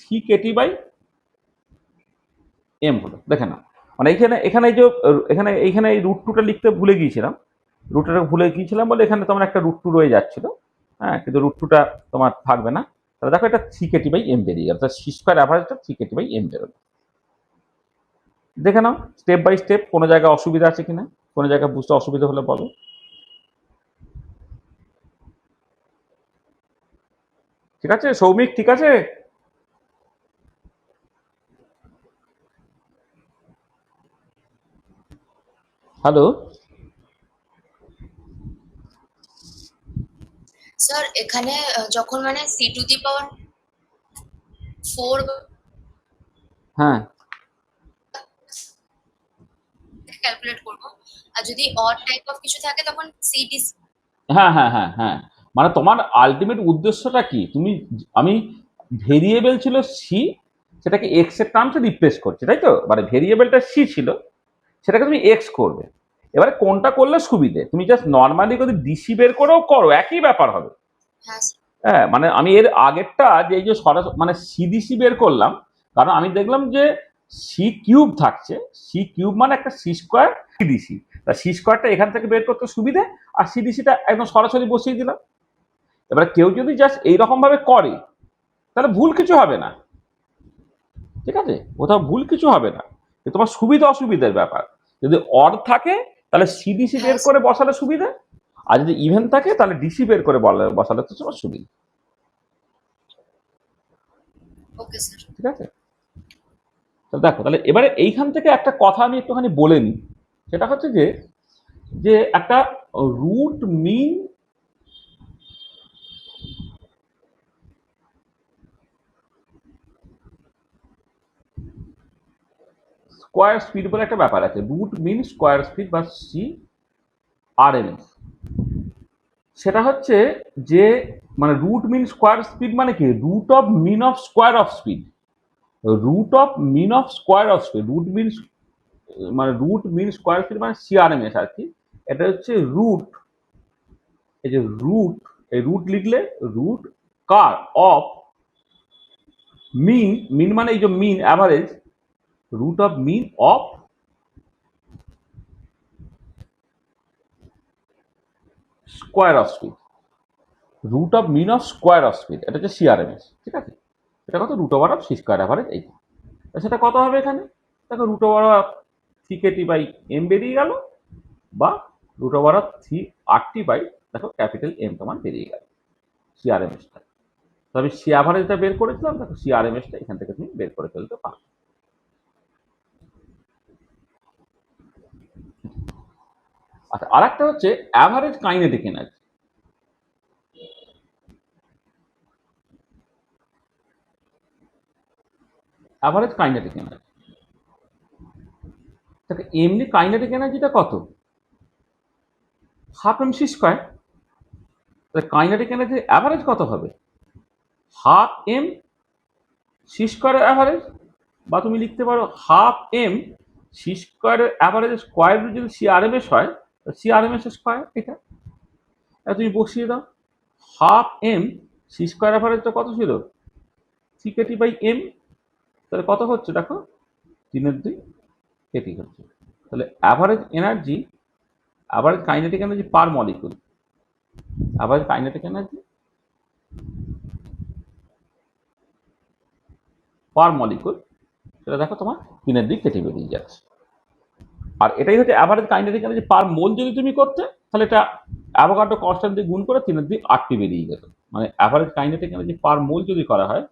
3kT/m হলো। দেখে না, মানে এখানে এখানে এই যে এখানে এই √2টা লিখতে ভুলে গিয়েছিলাম, বলে এখানে তোমার একটা √2 রয়ে যাচ্ছিল। হ্যাঁ, কিন্তু √2টা তোমার থাকবে না। তাহলে দেখো এটা 3kT/m বেরিয়ে গেল, তাহলে সি স্কয়ার অ্যাভারেজটা 3kT/m বেরোলো। দেখে নাও স্টেপ বাই স্টেপ কোনো জায়গায় অসুবিধা আছে কিনা, কোনো জায়গায় বুঝতে অসুবিধা হলে বলো। ঠিক আছে সৌমিক, ঠিক আছে? হ্যালো। স্যার এখানে যখন মানে C⁴ হ্যাঁ ক্যালকুলেট করব, আর যদি অড টাইপ অফ কিছু থাকে তখন CDC। হ্যাঁ হ্যাঁ হ্যাঁ হ্যাঁ, মানে তোমার আলটিমেট উদ্দেশ্যটা কি, তুমি, আমি ভেরিয়েবল ছিল সি, সেটাকে এক্স এর টার্মসে রিপ্লেস করছি, তাই তো? মানে ভেরিয়েবলটা সি ছিল, সেটাকে তুমি এক্স করবে। এবারে কোনটা করলে সুবিধে, তুমি জাস্ট নর্মালি যদি ডিসি বের করেও করো একই ব্যাপার হবে। হ্যাঁ স্যার। হ্যাঁ, মানে আমি এর আগেরটা যে এই যে সরাসরি মানে সিডিসি বের করলাম, কারণ আমি দেখলাম যে সি কিউব থাকছে, সি কিউব মানে একটা সি স্কোয়ার সিডিসি, তা সি স্কোয়ারটা এখান থেকে বের করতে সুবিধে, আর সিডিসিটা একদম সরাসরি বসিয়ে দিলাম। এবার কেউ যদি জাস্ট এইরকম ভাবে করে তাহলে ভুল কিছু হবে না, ঠিক আছে, কোথাও ভুল কিছু হবে না, তোমার সুবিধা অসুবিধার ব্যাপার। যদি অড থাকে তাহলে সিডিসি বের করে বসালে সুবিধা, আর যদি ইভেন থাকে তাহলে ডিসি বের করে বসালে তো তোমার সুবিধা। Okay sir. ঠিক আছে, তো দেখো তাহলে এবারে এইখান থেকে একটা কথা আমি একটুখানি বলে নিই, সেটা হচ্ছে যে যে একটা রুট মিন স্কোয়ার স্পিড বলে একটা ব্যাপার আছে, রুট মিন স্কোয়ার স্পিড বা CRMS। সেটা হচ্ছে যে মানে রুট মিন স্কোয়ার স্পিড মানে কি, root of mean of square of speed, root of mean of square of speed, root mean square speed মানে CRMS আর কি। এটা হচ্ছে রুট, এই যে রুট, এই রুট লিখলে রুট কার অফ মিন, মিন মানে এই যে mean average, root of mean of square of speed, root of mean of square of speed, এটা হচ্ছে CRMS। ঠিক আছে, এটা কত, √ওভার অফ সি স্কোয়ার অ্যাভারেজ এইটা। সেটা কত হবে এখানে, দেখো √ওভার অফ 3kT/m বেরিয়ে গেল, বা √ওভার অফ 3RT/ দেখো ক্যাপিটাল M তোমার বেরিয়ে গেল CRMSটা। তবে সি অ্যাভারেজটা বের করেছিলাম, দেখো CRMSটা এখান থেকে তুমি বের করে ফেলতে পারো। আচ্ছা, আর একটা হচ্ছে average kinetic energy. Average kinetic energy, দেখো এমনি কাইনেটিক এনার্জিটা কত, ½ mc²। তাহলে কাইনেটিক এনার্জি অ্যাভারেজ কত হবে, ½ mc² অ্যাভারেজ, বা তুমি লিখতে পারো ½ mc² অ্যাভারেজ স্কোয়ার রুট যদি CRMS হয়, CRMS স্কোয়ার এটা, তুমি বসিয়ে দাও। ½ mc² অ্যাভারেজটা কত ছিল, 3kT/m, তাহলে কত হচ্ছে দেখো 3 kT হচ্ছে। তাহলে average energy, average kinetic energy per molecule, average kinetic energy per molecule, সেটা দেখো তোমার 3 কেটে বেরিয়ে যাচ্ছে। আর এটাই হচ্ছে অ্যাভারেজ কাইনেটিক এনার্জি পার মোল, যদি তুমি করতে তাহলে এটা অ্যাভোগাড্রো কনস্ট্যান্ট দিয়ে গুণ করে 3 বেরিয়ে যেত। মানে অ্যাভারেজ কাইনেটিক এনার্জি পার মোল যদি করা হয়,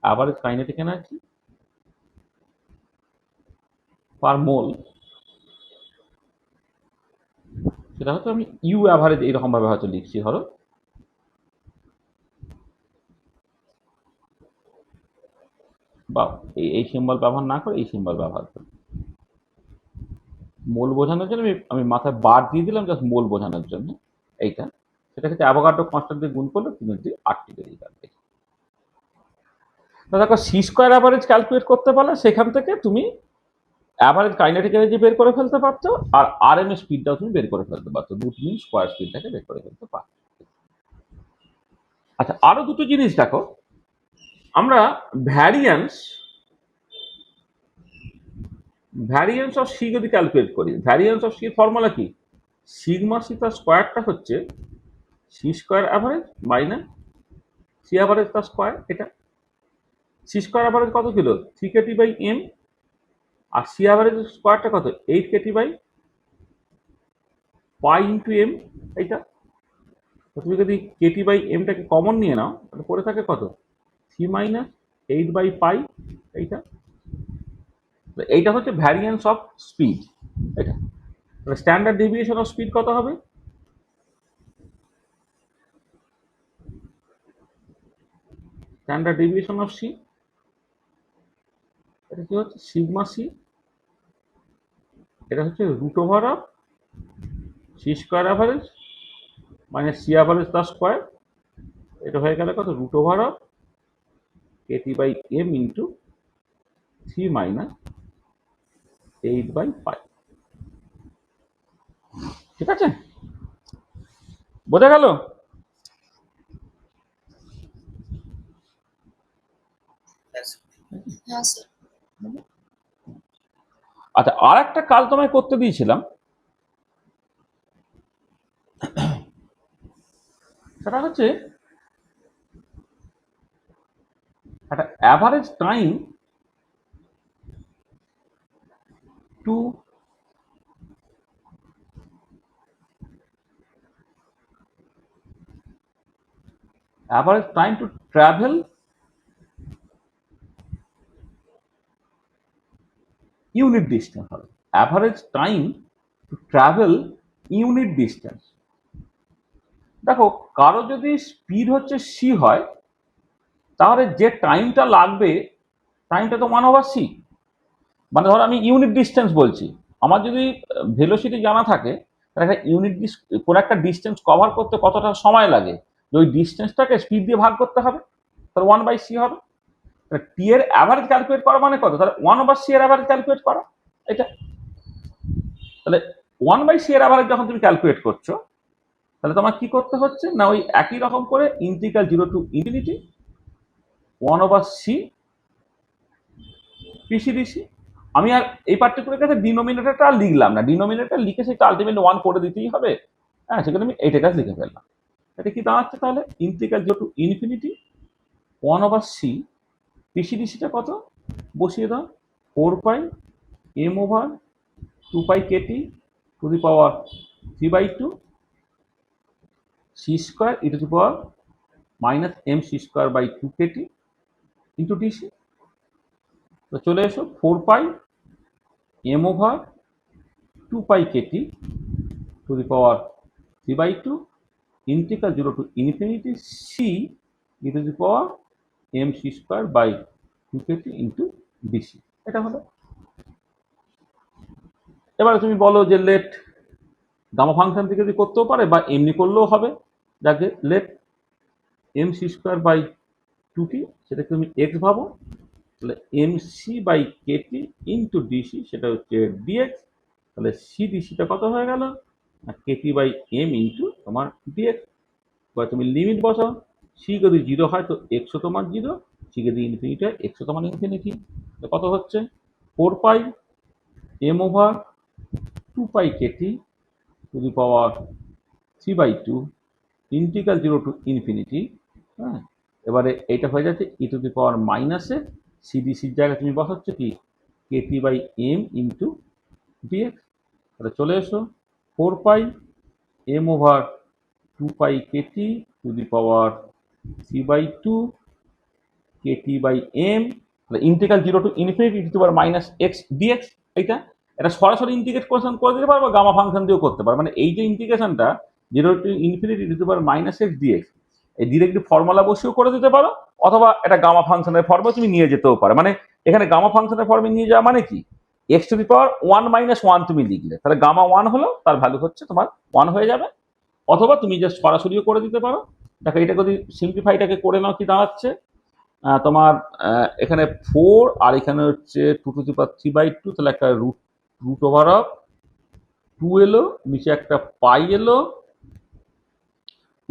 অ্যাভারেজ কাইনেটিক এনার্জি পার মোল, সেটা হচ্ছে আমি ইউ অ্যাভারেজ এইরকম ভাবে হয়তো লিখছি, ধরো বা এই সিম্বল ব্যবহার না করে এই সিম্বল ব্যবহার করি, মোল বোঝানোর জন্য আমি মাথায় বার দিয়ে দিলাম জাস্ট মোল বোঝানোর জন্য এইটা। সেটা হচ্ছে অ্যাভোগাড্রো কনস্ট্যান্ট দিয়ে গুণ করলে 3 বেরিয়ে যাবে। দেখো সি স্কোয়ার অ্যাভারেজ ক্যালকুলেট করতে পারলে সেখান থেকে তুমি অ্যাভারেজ কাইনেটিক এনার্জি বের করে ফেলতে পারতো, আর আরএমএস স্পিডটাও তুমি বের করে ফেলতে পারতো, রুট মিন স্কোয়ার স্পিডটাকে বের করে ফেলতে পারতো। আচ্ছা, আরো দুটো জিনিস দেখো, আমরা ভ্যারিয়েন্স অফ সি যদি ক্যালকুলেট করি, ভ্যারিয়েন্স অফ সি ফর্মুলা কি? সিগমা সি তার স্কোয়ারটা হচ্ছে c square average minus C average তার স্কোয়ার। এটা সি স্কোয়ার অ্যাভারেজ কত ছিল? 3 কেটি বাই এম, আর সি অ্যাভারেজ স্কোয়ারটা কত? 8 Katie by pi into m. এইটা তুমি যদি কেটি বাই এমটাকে কমন নিয়ে নাও তাহলে পড়ে থাকে কত? 3 মাইনাস 8 বাই পাই। এইটা হচ্ছে ভ্যারিয়েন্স অফ স্পিড। এটা স্ট্যান্ডার্ড ডেভিয়েশন অফ স্পিড কত হবে? স্ট্যান্ডার্ড ডেভিয়েশন অফ সি, এটা কি হচ্ছে? সিগমা সি, এটা হচ্ছে root over of C square average minus C average তার স্কোয়ার। এটা হয়ে গেলে কত? Root over of Katie by M into 3 minus 8 by pi. ঠিক আছে, বোঝা গেল? হ্যাঁ স্যার। আচ্ছা, আর একটা কাজ তোমায় করতে দিয়েছিলাম, সেটা হচ্ছে একটা average time to travel unit distance হবে। Average time to travel unit distance. দেখো, কারো যদি স্পিড হচ্ছে সি হয়, তাহলে যে টাইমটা লাগবে টাইমটা তো 1/c। মানে ধরো আমি ইউনিট ডিস্টেন্স বলছি, আমার যদি ভেলোসিটি জানা থাকে তাহলে একটা কোনো একটা ডিস্টেন্স কভার করতে কতটা সময় লাগে, যে ওই ডিস্টেন্সটাকে স্পিড দিয়ে ভাগ করতে হবে, তাহলে 1/c হবে। টি এর অ্যাভারেজ ক্যালকুলেট করা মানে কত? তাহলে 1/c এর অ্যাভারেজ ক্যালকুলেট করা। এটা তাহলে 1/c এর অ্যাভারেজ যখন তুমি ক্যালকুলেট করছো, তাহলে তোমার কি করতে হচ্ছে না, ওই একই রকম করে ইন্টিগ্রাল 0 টু ইনফিনিটি 1/c পিসিডিসি। আমি আর এই পার্টিকুলার কাছে ডিনোমিনেটরটা আর লিখলাম না, ডিনোমিনেটর লিখে সেটা আলটিমেটলি 1 করে দিতেই হবে। হ্যাঁ, সেখানে আমি এইটা কাজ লিখে ফেললাম। এটা কি দাঁড়াচ্ছে তাহলে? ইন্টিগ্রাল 0 টু ইনফিনিটি 1/c পিসিডিসিটা কত বসিয়ে দাও? 4 pi m over 2 pi Katie to the power 3/2 c square e to the power minus m C square by 2 Katie into DC. তো চলে এসো 4 pi m over 2 pi Katie to the power 3/2 integral 0 to infinity c e to the power m C square by 2 Katie into DC. এটা হলো। এবারে তুমি বলো যে late gamma function থেকে যদি করতেও পারে বা এমনি করলেও হবে, যাকে let M C square by 2t সেটাকে তুমি এক্স ভাবো, তাহলে M C by Katie into DC সেটা হচ্ছে ডিএক্স। তাহলে সি ডিসিটা কত হয়ে গেল? কেটি বাই এম ইন্টু তোমার ডিএক্স। বা তুমি লিমিট বসাও, সি যদি 0 হয় তো এক্সও তোমার 0, সি যদি ইনফিনিটি হয় এক্সও তোমার ইনফিনিটি। কত হচ্ছে? 4 pi m over 2 pi Katie to the power 3/2 integral 0 to infinity. হ্যাঁ, এবারে এইটা হয়ে যাচ্ছে ই টু দি পাওয়ার মাইনাসে সিডিসির জায়গায় তুমি বসাচ্ছ কি? KT by M into dx. তাহলে চলে এসো 4 pi m over 2 pi Katie to the power 3/2 kT by M, তাহলে integral 0 to infinity E to the power minus x dx. এইটা এটা সরাসরি ইন্টিগ্রেশন করে দিতে পারবো, গামা ফাংশন দিয়েও করতে পারবো। মানে এই যে ইন্টিগ্রেশনটা 0 to infinity E to the power minus x DX, এই ডিরেক্টলি ফর্মুলা বসিয়েও করে দিতে পারো, অথবা এটা গামা ফাংশনের ফর্মে তুমি নিয়ে যেতেও পারো। মানে এখানে গামা ফাংশনের ফর্মে নিয়ে যাওয়া মানে কি? X to the power 1 minus 1 তুমি লিখলে, তাহলে গামা 1 হলো, তার ভ্যালু হচ্ছে তোমার 1 হয়ে যাবে। অথবা তুমি জাস্ট সরাসরিও করে দিতে পারো। দেখো এটা যদি সিম্পলিফাইটাকে করে নাও, কি দাঁড়াচ্ছে? তোমার এখানে 4 আর এখানে হচ্ছে 2^3/2, তাহলে একটা রুট ওভার অফ 2 এলো, নিচে একটা পাই এলো,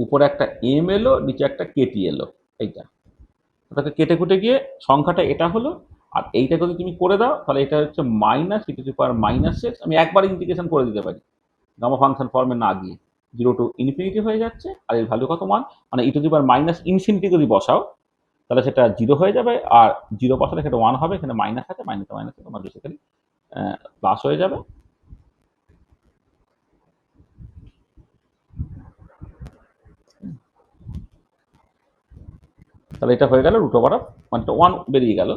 উপরে একটা এম এলো, নিচে একটা কেটি এলো। এইটা ওটাকে কেটে কুটে গিয়ে সংখ্যাটা এটা হলো। আর এইটা যদি তুমি করে দাও তাহলে এটা হচ্ছে -e⁻⁻6। আমি একবার ইন্টিগ্রেশন করে দিতে পারি গামা ফাংশন ফর্মে না গিয়ে। 0 টু ইনফিনিটি হয়ে যাচ্ছে, আর এর ভ্যালু কত মান, মানে e⁻∞ যদি বসাও তাহলে সেটা 0 হয়ে যাবে, আর 0 বসালে সেটা 1 হবে। এখানে মাইনাস আছে, মাইনাসে মাইনাসে তোমার বেসিক্যালি প্লাস হয়ে যাবে। তাহলে এটা হয়ে গেল রুট ওভার অফ, মানে 1 বেরিয়ে গেল।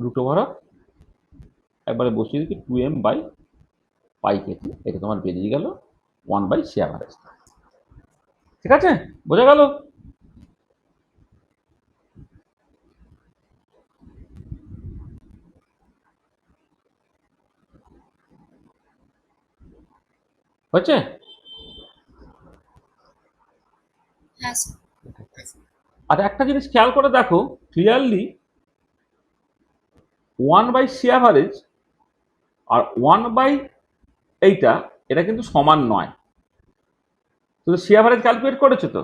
রুট ওভার অফ একবারে বসিয়ে দিচ্ছি 2m/π/kt, এটা তোমার বেরিয়ে গেল 1/c অ্যাভারেজ। ঠিক আছে, বোঝা গেল? হচ্ছে? হ্যাঁ স্যার। আর একটা জিনিস খেয়াল করে দেখো ক্লিয়ারলি, 1/c অ্যাভারেজ আর 1 এইটা, এটা কিন্তু সমান নয়। তো সি অ্যাভারেজ ক্যালকুলেট করেছো তো,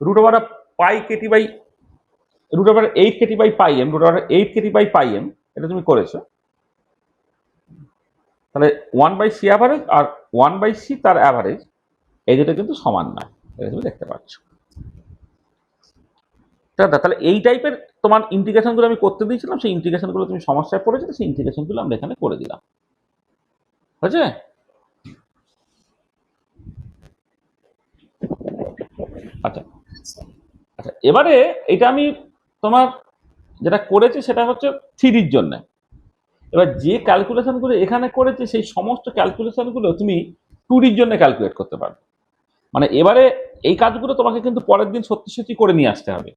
root over pi KT by root over 8 kt/πm, root over 8 kt/πm, এটা তুমি করেছো। তাহলে 1/c অ্যাভারেজ আর 1/c তার অ্যাভারেজ, এই দুটো কিন্তু সমান নয়, এটা তুমি দেখতে পাচ্ছ। তাহলে এই টাইপের তোমার ইন্টিগ্রেশনগুলো আমি করতে দিয়েছিলাম, সেই ইন্টিগ্রেশনগুলো তুমি সমস্যায় পড়েছো, সেই ইন্টিগ্রেশনগুলো আমরা এখানে করে দিলাম। হয়েছে? আচ্ছা আচ্ছা, এবারে এটা আমি তোমার যেটা করেছি সেটা হচ্ছে 3D জন্য। এবার যে ক্যালকুলেশনগুলো এখানে করেছি সেই সমস্ত ক্যালকুলেশনগুলো তুমি 2D জন্য ক্যালকুলেট করতে পারবে। মানে এবারে এই কাজগুলো তোমাকে কিন্তু পরের দিন সত্যি সত্যি করে নিয়ে আসতে হবে।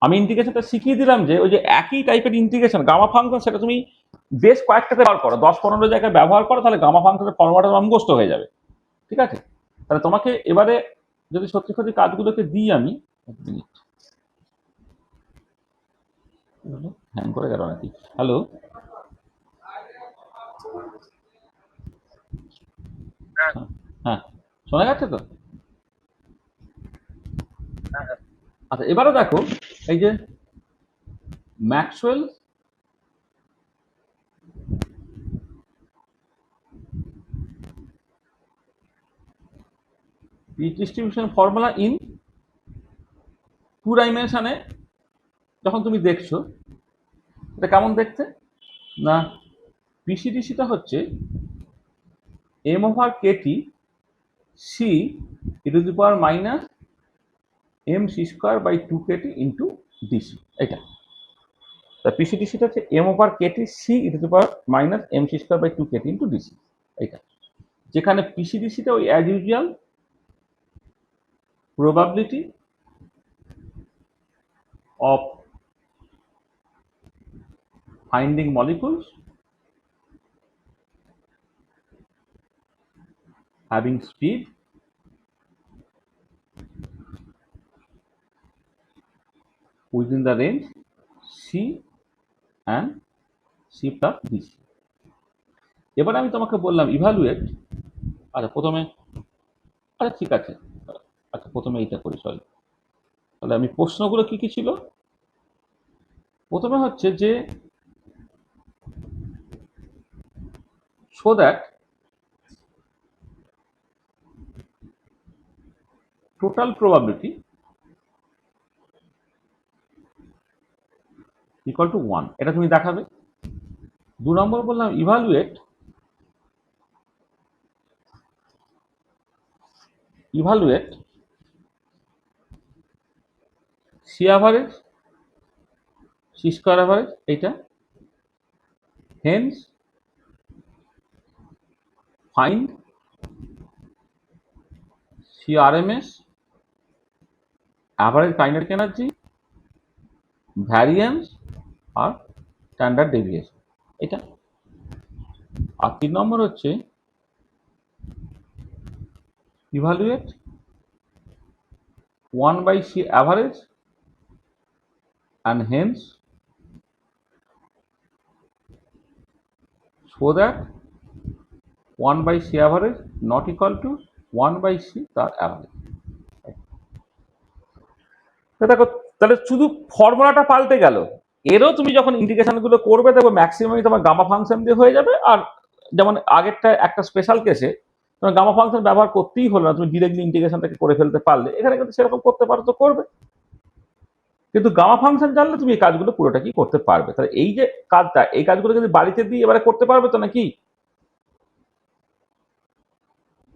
আমি ইন্টিগ্রেশনটা শিখিয়ে দিলাম যে ওই যে একই টাইপের ইন্টিগ্রেশন গামা ফাংশন, সেটা তুমি বেশ কয়েকটাতে ব্যবহার করো, 10-15 জায়গায় ব্যবহার করো, তাহলে গামা ফাংশনের ফর্মুলাটা মুখস্থ হয়ে যাবে। ঠিক আছে, তাহলে তোমাকে এবারে যদি সত্যি সত্যি কাজগুলোকে দিই আমি, এক মিনিট, হ্যাং করে গেল নাকি? হ্যালো, হ্যাঁ শোনা যাচ্ছে তো? আচ্ছা, এবারে দেখো এই যে ম্যাক্সওয়েল ডিস্ট্রিবিউশন ফর্মুলা ইন 2 ডাইমেনশনে যখন তুমি দেখছো, এটা কেমন দেখতে না, পিসিডিসিটা হচ্ছে m/kt c e⁻⁻mc² / 2kt dc। এটা তা পিসিডিসিটা হচ্ছে m/kt c e⁻⁻mc² / 2kt dc। এটা যেখানে পিসিডিসিটা ওই as usual probability of finding molecules having speed within the range c and c plus dc। এবার আমি তোমাকে বললাম ইভালুয়েট। আচ্ছা প্রথমে, আচ্ছা ঠিক আছে, আচ্ছা প্রথমে এইটা করি, সরি। তাহলে আমি প্রশ্নগুলো কি কি ছিল, প্রথমে হচ্ছে যে so that total probability equal to 1, এটা তুমি দেখাবে। 2 নম্বর বললাম evaluate c average c² average, এইটা hence find CRMS average kinetic energy, variance আর স্ট্যান্ডার্ড ডেভিয়েশন। এটা আর 3 নম্বর হচ্ছে evaluate 1/c average and hence show that 1/c average not equal to 1/c তার average। দেখো তাহলে শুধু ফর্মুলাটা পাল্টে গেল, এরও তুমি যখন ইন্টিগ্রেশন গুলো করবে দেখো ম্যাক্সিমামই তোমার গামা ফাংশন দিয়ে হয়ে যাবে। আর যেমন আগেরটা একটা স্পেশাল কেসে তোমার গামা ফাংশন ব্যবহার করতেই হলো না, তুমি ডিরেক্টলি ইন্টিগ্রেশনটাকে করে ফেলতে পারলে, এখানে কিন্তু সেরকম করতে পারো তো করবে, কিন্তু গামা ফাংশন জানলে তুমি এই কাজগুলো পুরোটা কি করতে পারবে। তাহলে এই যে কাজটা, এই কাজগুলো যদি বাড়িতে দিয়ে এবারে করতে পারবে তো নাকি?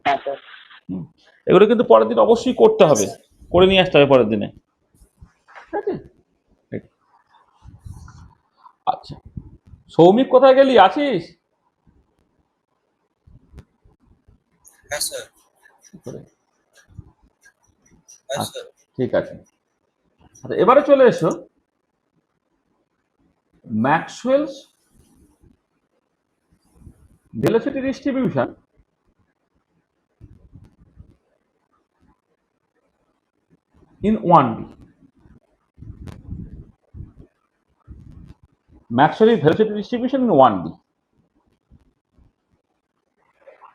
হ্যাঁ স্যার। এগুলো কিন্তু পরের দিন অবশ্যই করতে হবে, করে নিয়ে আসতে হবে পরের দিনে, ঠিক আছে? আচ্ছা, সৌমিক কোথায় গেলি, আছিস? হ্যাঁ স্যার, হ্যাঁ আচ্ছা, স্যার। ঠিক আছে। আচ্ছা, এবারে চলে এসো Maxwell's velocity distribution in 1D। ম্যাক্সওয়েলের ভেলোসিটি ডিস্ট্রিবিউশন ইন 1D।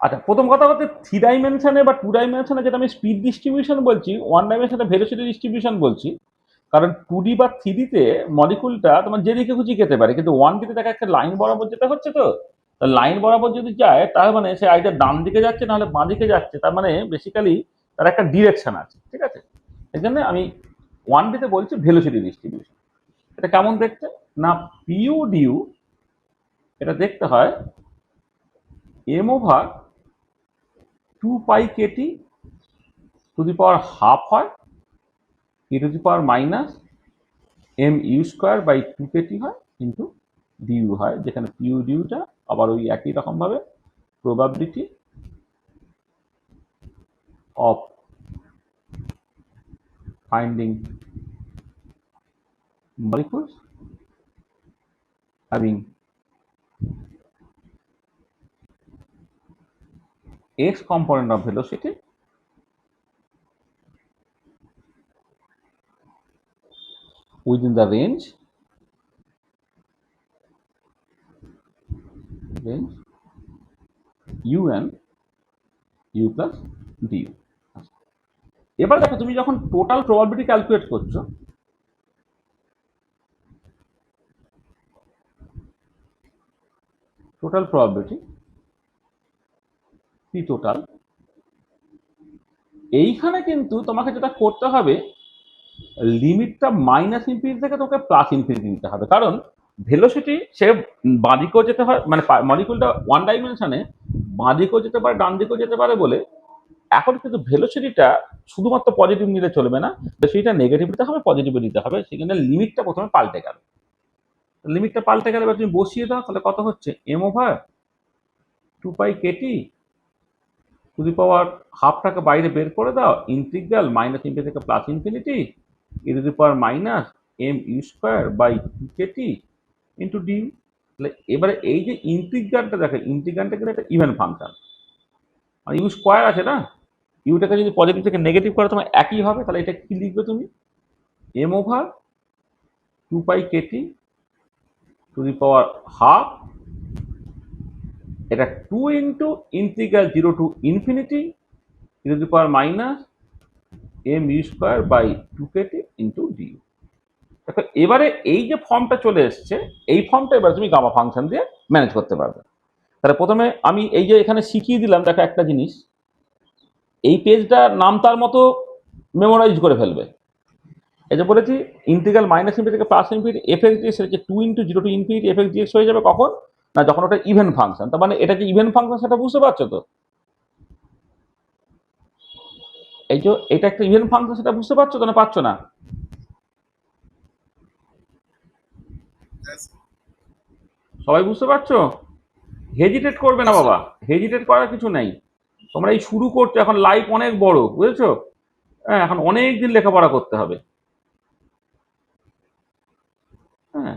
আচ্ছা, প্রথম কথা হচ্ছে 3 ডাইমেনশনে বা 2 ডাইমেনশনে যেটা আমি স্পিড ডিস্ট্রিবিউশন বলছি, 1 ডাইমেনশনে ভেলোসিটি ডিস্ট্রিবিউশন বলছি, কারণ 2D বা 3D তে মলিকুলটা তোমার যেদিকে খুশি যেতে পারে, কিন্তু 1D তে দেখা একটা লাইন বরাবর যেতে হচ্ছে, তো লাইন বরাবর যদি যায় তার মানে সে আইদার ডান দিকে যাচ্ছে নাহলে বাঁ দিকে যাচ্ছে, তার মানে বেসিক্যালি তার একটা ডিরেকশন আছে, ঠিক আছে? এই জন্য আমি 1D তে বলছি ভেলোসিটি ডিস্ট্রিবিউশন। এটা কেমন দেখতে না, পিউ ডিউ এটা দেখতে হয় m/2π/kT two the power half হয়, e to the power minus mu²/2kT হয় ইন্টু ডিউ হয়, যেখানে পিউ ডিউটা আবার ওই একই রকম ভাবে probability of finding molecules having x component of velocity within the range u and u plus du। এবার দেখো তুমি যখন টোটাল প্রবাবিলিটি ক্যালকুলেট করছো, টোটাল প্রবাবিলিটি পি টোটাল, এইখানে কিন্তু তোমাকে যেটা করতে হবে লিমিটটা মাইনাস ইনফিনিটি থেকে তোমাকে প্লাস ইনফিনিটি নিতে হবে, কারণ ভেলোসিটি সে বাঁদিকেও যেতে হয়, মানে মলিকুলটা 1 ডাইমেনশনে বাঁদিকেও যেতে পারে ডান দিকেও যেতে পারে বলে এখন কিন্তু ভেলোসিটিটা শুধুমাত্র পজিটিভ নিলে চলবে না, ভেলোসিটিটা নেগেটিভ নিতে হবে, পজিটিভ নিতে হবে, সেখানে লিমিটটা প্রথমে পাল্টে গেল। লিমিটটা পাল্টে গেলে এবার তুমি বসিয়ে দাও, তাহলে কত হচ্ছে m/2π/kT টু দি পাওয়ার হাফটাকে বাইরে বের করে দাও, ইন্টিগ্রাল মাইনাস ইনফিনিটি থেকে plus infinity e to the power minus mu²/2kT into D. তাহলে এবারে এই যে ইন্টিগ্রালটা দেখো, ইন্টিগ্রালটা কিন্তু একটা ইভেন ফাংশন, আর ইউ স্কোয়ার আছে না, ইউটাকে যদি পজিটিভ থেকে নেগেটিভ করে তোমার একই হবে, তাহলে এটা কি লিখবে তুমি m/2π/kT two the power half, এটা 2 into integral 0 to infinity e to the power minus mu²/2kT into D. দেখো এবারে এই যে ফর্মটা চলে এসছে, এই ফর্মটা এবার তুমি গামা ফাংশন দিয়ে ম্যানেজ করতে পারবে। তাহলে প্রথমে আমি এই যে এখানে শিখিয়ে দিলাম, দেখো একটা জিনিস, এই পেজটা নাম তার মতো মেমোরাইজ করে ফেলবে। এই যে বলেছি ইন্টিগ্রাল মাইনাস ইনফিনিটি থেকে প্লাস ইনফিনিটি f(x)dx হচ্ছে 2 ইন্টু 0 টু ইনফিনিটি f(x)dx হয়ে যাবে কখন না, যখন ওটা ইভেন ফাংশন, তার মানে এটা যে ইভেন ফাংশন সেটা বুঝতে পারছো তো, এই যে এটা একটা ইভেন ফাংশন সেটা বুঝতে পারছো তো না পারছো না? সবাই বুঝতে পারছো? হেজিটেট করবে না বাবা, হেজিটেট করার কিছু নাই, তোমরা এই শুরু করছো, এখন লাইফ অনেক বড়, বুঝেছো? হ্যাঁ, এখন অনেক দিন লেখাপড়া করতে হবে। হ্যাঁ,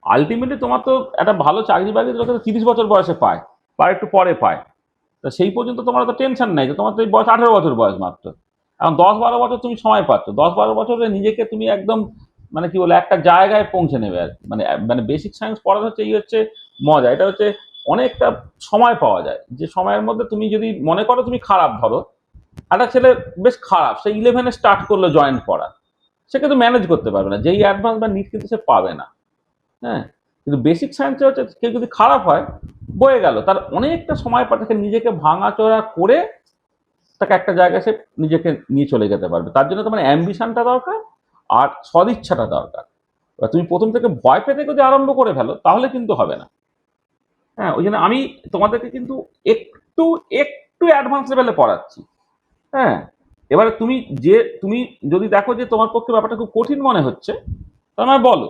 আলটিমেটলি তোমার তো একটা ভালো চাকরি বাকরি লোকে তো 30 বছর বয়সে পায় বা একটু পরে পায়। তা সেই পর্যন্ত তোমার তো টেনশন নাই যে তোমার তো এই বয়স 18 বছর বয়স মাত্র। এখন 10-12 বছর তুমি সময় পাচ্ছ, 10-12 বছরে নিজেকে তুমি একদম মানে কি বলে একটা জায়গায় পৌঁছে নেবে আর কি। মানে মানে বেসিক সায়েন্স পড়ার হচ্ছে এই হচ্ছে মজা, এটা হচ্ছে অনেকটা সময় পাওয়া যায়, যে সময়ের মধ্যে তুমি যদি মনে করো তুমি খারাপ, ধরো একটা ছেলে বেশ খারাপ, সে 11-এ স্টার্ট করলো জয়েন করা, সে কিন্তু ম্যানেজ করতে পারবে না, যেই অ্যাডভান্স বা নিট কিন্তু সে পাবে না। হ্যাঁ, কিন্তু বেসিক সায়েন্সে হচ্ছে কেউ যদি খারাপ হয়, বয়ে গেল, তার অনেকটা সময় পর তাকে নিজেকে ভাঙাচোরা করে তাকে একটা জায়গায় সে নিজেকে নিয়ে চলে যেতে পারবে। তার জন্য তোমার অ্যাম্বিশনটা দরকার আর সদিচ্ছাটা দরকার। এবার তুমি প্রথম থেকে ভয় পেতে যদি আরম্ভ করে ফেলো তাহলে কিন্তু হবে না। হ্যাঁ, ওই জন্য আমি তোমাদেরকে কিন্তু একটু একটু অ্যাডভান্স লেভেলে পড়াচ্ছি। হ্যাঁ, এবারে তুমি যদি দেখো যে তোমার পক্ষে ব্যাপারটা খুব কঠিন মনে হচ্ছে, তাহলে আমায় বলো,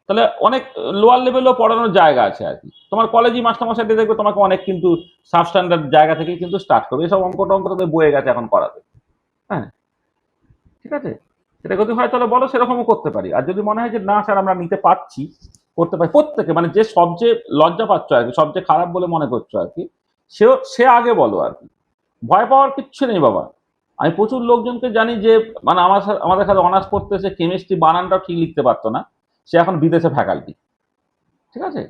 তাহলে অনেক লোয়ার লেভেলেও পড়ানোর জায়গা আছে আর কি। তোমার কলেজই মাস্টারমশাই দেখবে তোমাকে অনেক কিন্তু সাবস্ট্যান্ডার্ড জায়গা থেকে কিন্তু স্টার্ট করবে, এসব অঙ্ক টঙ্ক তাদের বয়ে গেছে এখন করাতে। হ্যাঁ, ঠিক আছে, সেটা যদি হয় তাহলে বলো, সেরকমও করতে পারি। আর যদি মনে হয় যে না স্যার আমরা নিতে পারছি, করতে পারি প্রত্যেকে, মানে যে সবচেয়ে লজ্জা পাচ্ছ আর কি, সবচেয়ে খারাপ বলে মনে করছো আর কি, সে আগে বলো আর কি। ভয় পাওয়ার কিচ্ছু নেই বাবা। আমি প্রচুর লোকজনকে জানি যে মানে আমাদের সাথে অনার্স পড়তে এসে কেমিস্ট্রি বানানটাও ঠিক লিখতে পারতো না, সে এখন বিদেশে ফ্যাকাল্টি। ঠিক আছে,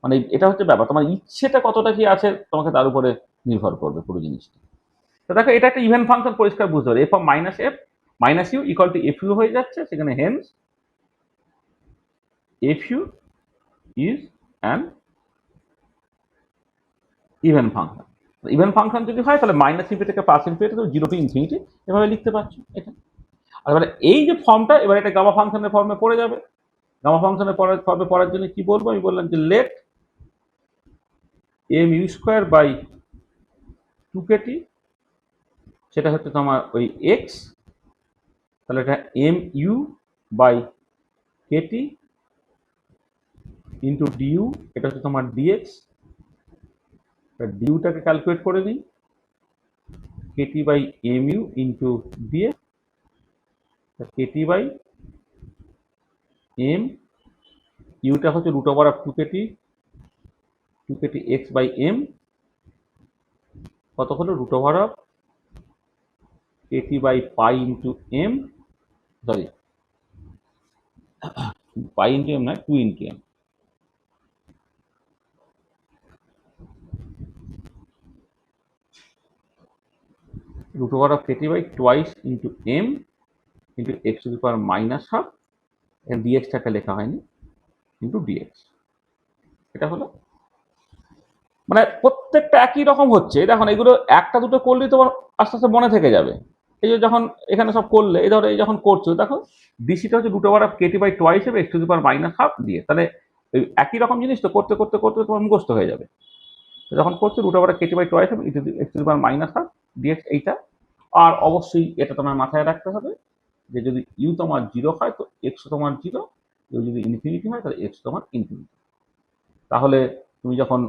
মানে এটা হচ্ছে ব্যাপার, তোমার ইচ্ছেটা কতটা কি আছে তোমাকে তার উপরে নির্ভর করবে পুরো জিনিসটা। তো দেখো, এটা একটা ইভেন ফাংশন, পরিষ্কার বুঝতে হবে। F of minus F minus U equal to F U হয়ে যাচ্ছে, সেখানে hence F U is an even function. Even function যদি হয় তাহলে মাইনাস ইনফিনিটি থেকে প্লাস ইনফিনিটি, তো 0 টু ইনফিনিটি এভাবে লিখতে পারছো এটা। আর এবারে এই যে ফর্মটা, এবার এটা গামা ফাংশনের ফর্মে পড়ে যাবে। গামা ফাংশনের ফর্মে পড়ার জন্য কি বলবো, আমি বললাম যে let m you square by 2kt, সেটা হচ্ছে তোমার ওই এক্স, তাহলে এটা m u by Katie into due, এটা হচ্ছে তোমার ডিএক্স। ডিউটাকে ক্যালকুলেট করে নিই, kT by m u into dx, Katie by m, ইউটা হচ্ছে root over of 2kt x by m, কত হলো root over of Katie by pi into m, sorry pi into m নয়, 2 into m, root over of kt by twice into m into x to the power minus half, এখানে dx টাকে লেখা হয়নি, into dx। এটা হলো মানে প্রত্যেকটা একই রকম হচ্ছে। দেখুন এগুলো একটা দুটো করলেই তোমার আস্তে আস্তে মনে থেকে যাবে। এই যে যখন এখানে সব করলে, এই ধরো এই যখন করছো, দেখো ডিসিটা হচ্ছে root over of Katie by twice হবে x to the power minus half দিয়ে, তাহলে একই রকম জিনিস তো করতে করতে করতে তোমার মুখস্থ হয়ে যাবে। যখন করছো root over of Katie by twice হবে x to the power minus half dx এইটা। আর অবশ্যই এটা তোমার মাথায় রাখতে হবে যে যদি ইউ তোমার 0 হয় তো এক্স তোমার 0, ইউ যদি ইনফিনিটি হয় তাহলে এক্স তোমার ইনফিনিটি। তাহলে তুমি যখন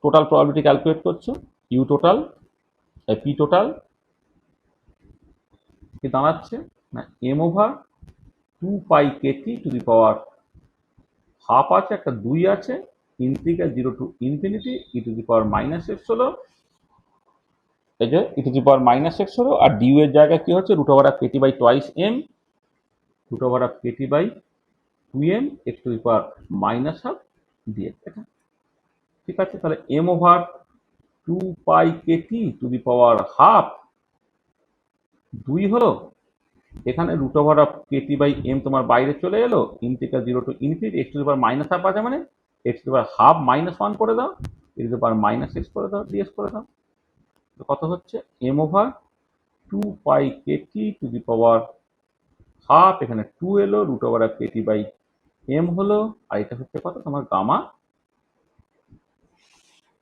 টোটাল প্রবাবিলিটি ক্যালকুলেট করছো, ইউ টোটাল পি টোটাল কি দাঁড়াচ্ছে না m over 2 pi Katie to the power half আছে, একটা 2 আছে, integral 0 to infinity E to the power minus x হলো, এই যে e to the power minus x হলো। আর ডিউ এর জায়গায় কি হচ্ছে root over of Katie by twice m, root over of Katie by 2m x to the power minus half dx। এটা ঠিক আছে, তাহলে m over 2 pi Katie to the power half 2 হলো, এখানে root over of Katie by M তোমার বাইরে চলে এলো, integral 0 to infinity x to the power minus half আছে, মানে X to the power half minus 1 করে দাও, X to the power minus X করে দাও, ডিএক্স করে দাও। তো কত হচ্ছে m over 2 pi Katie to the power half, এখানে 2 এলো, root over of Katie by m হলো, আর এটা হচ্ছে কত তোমার gamma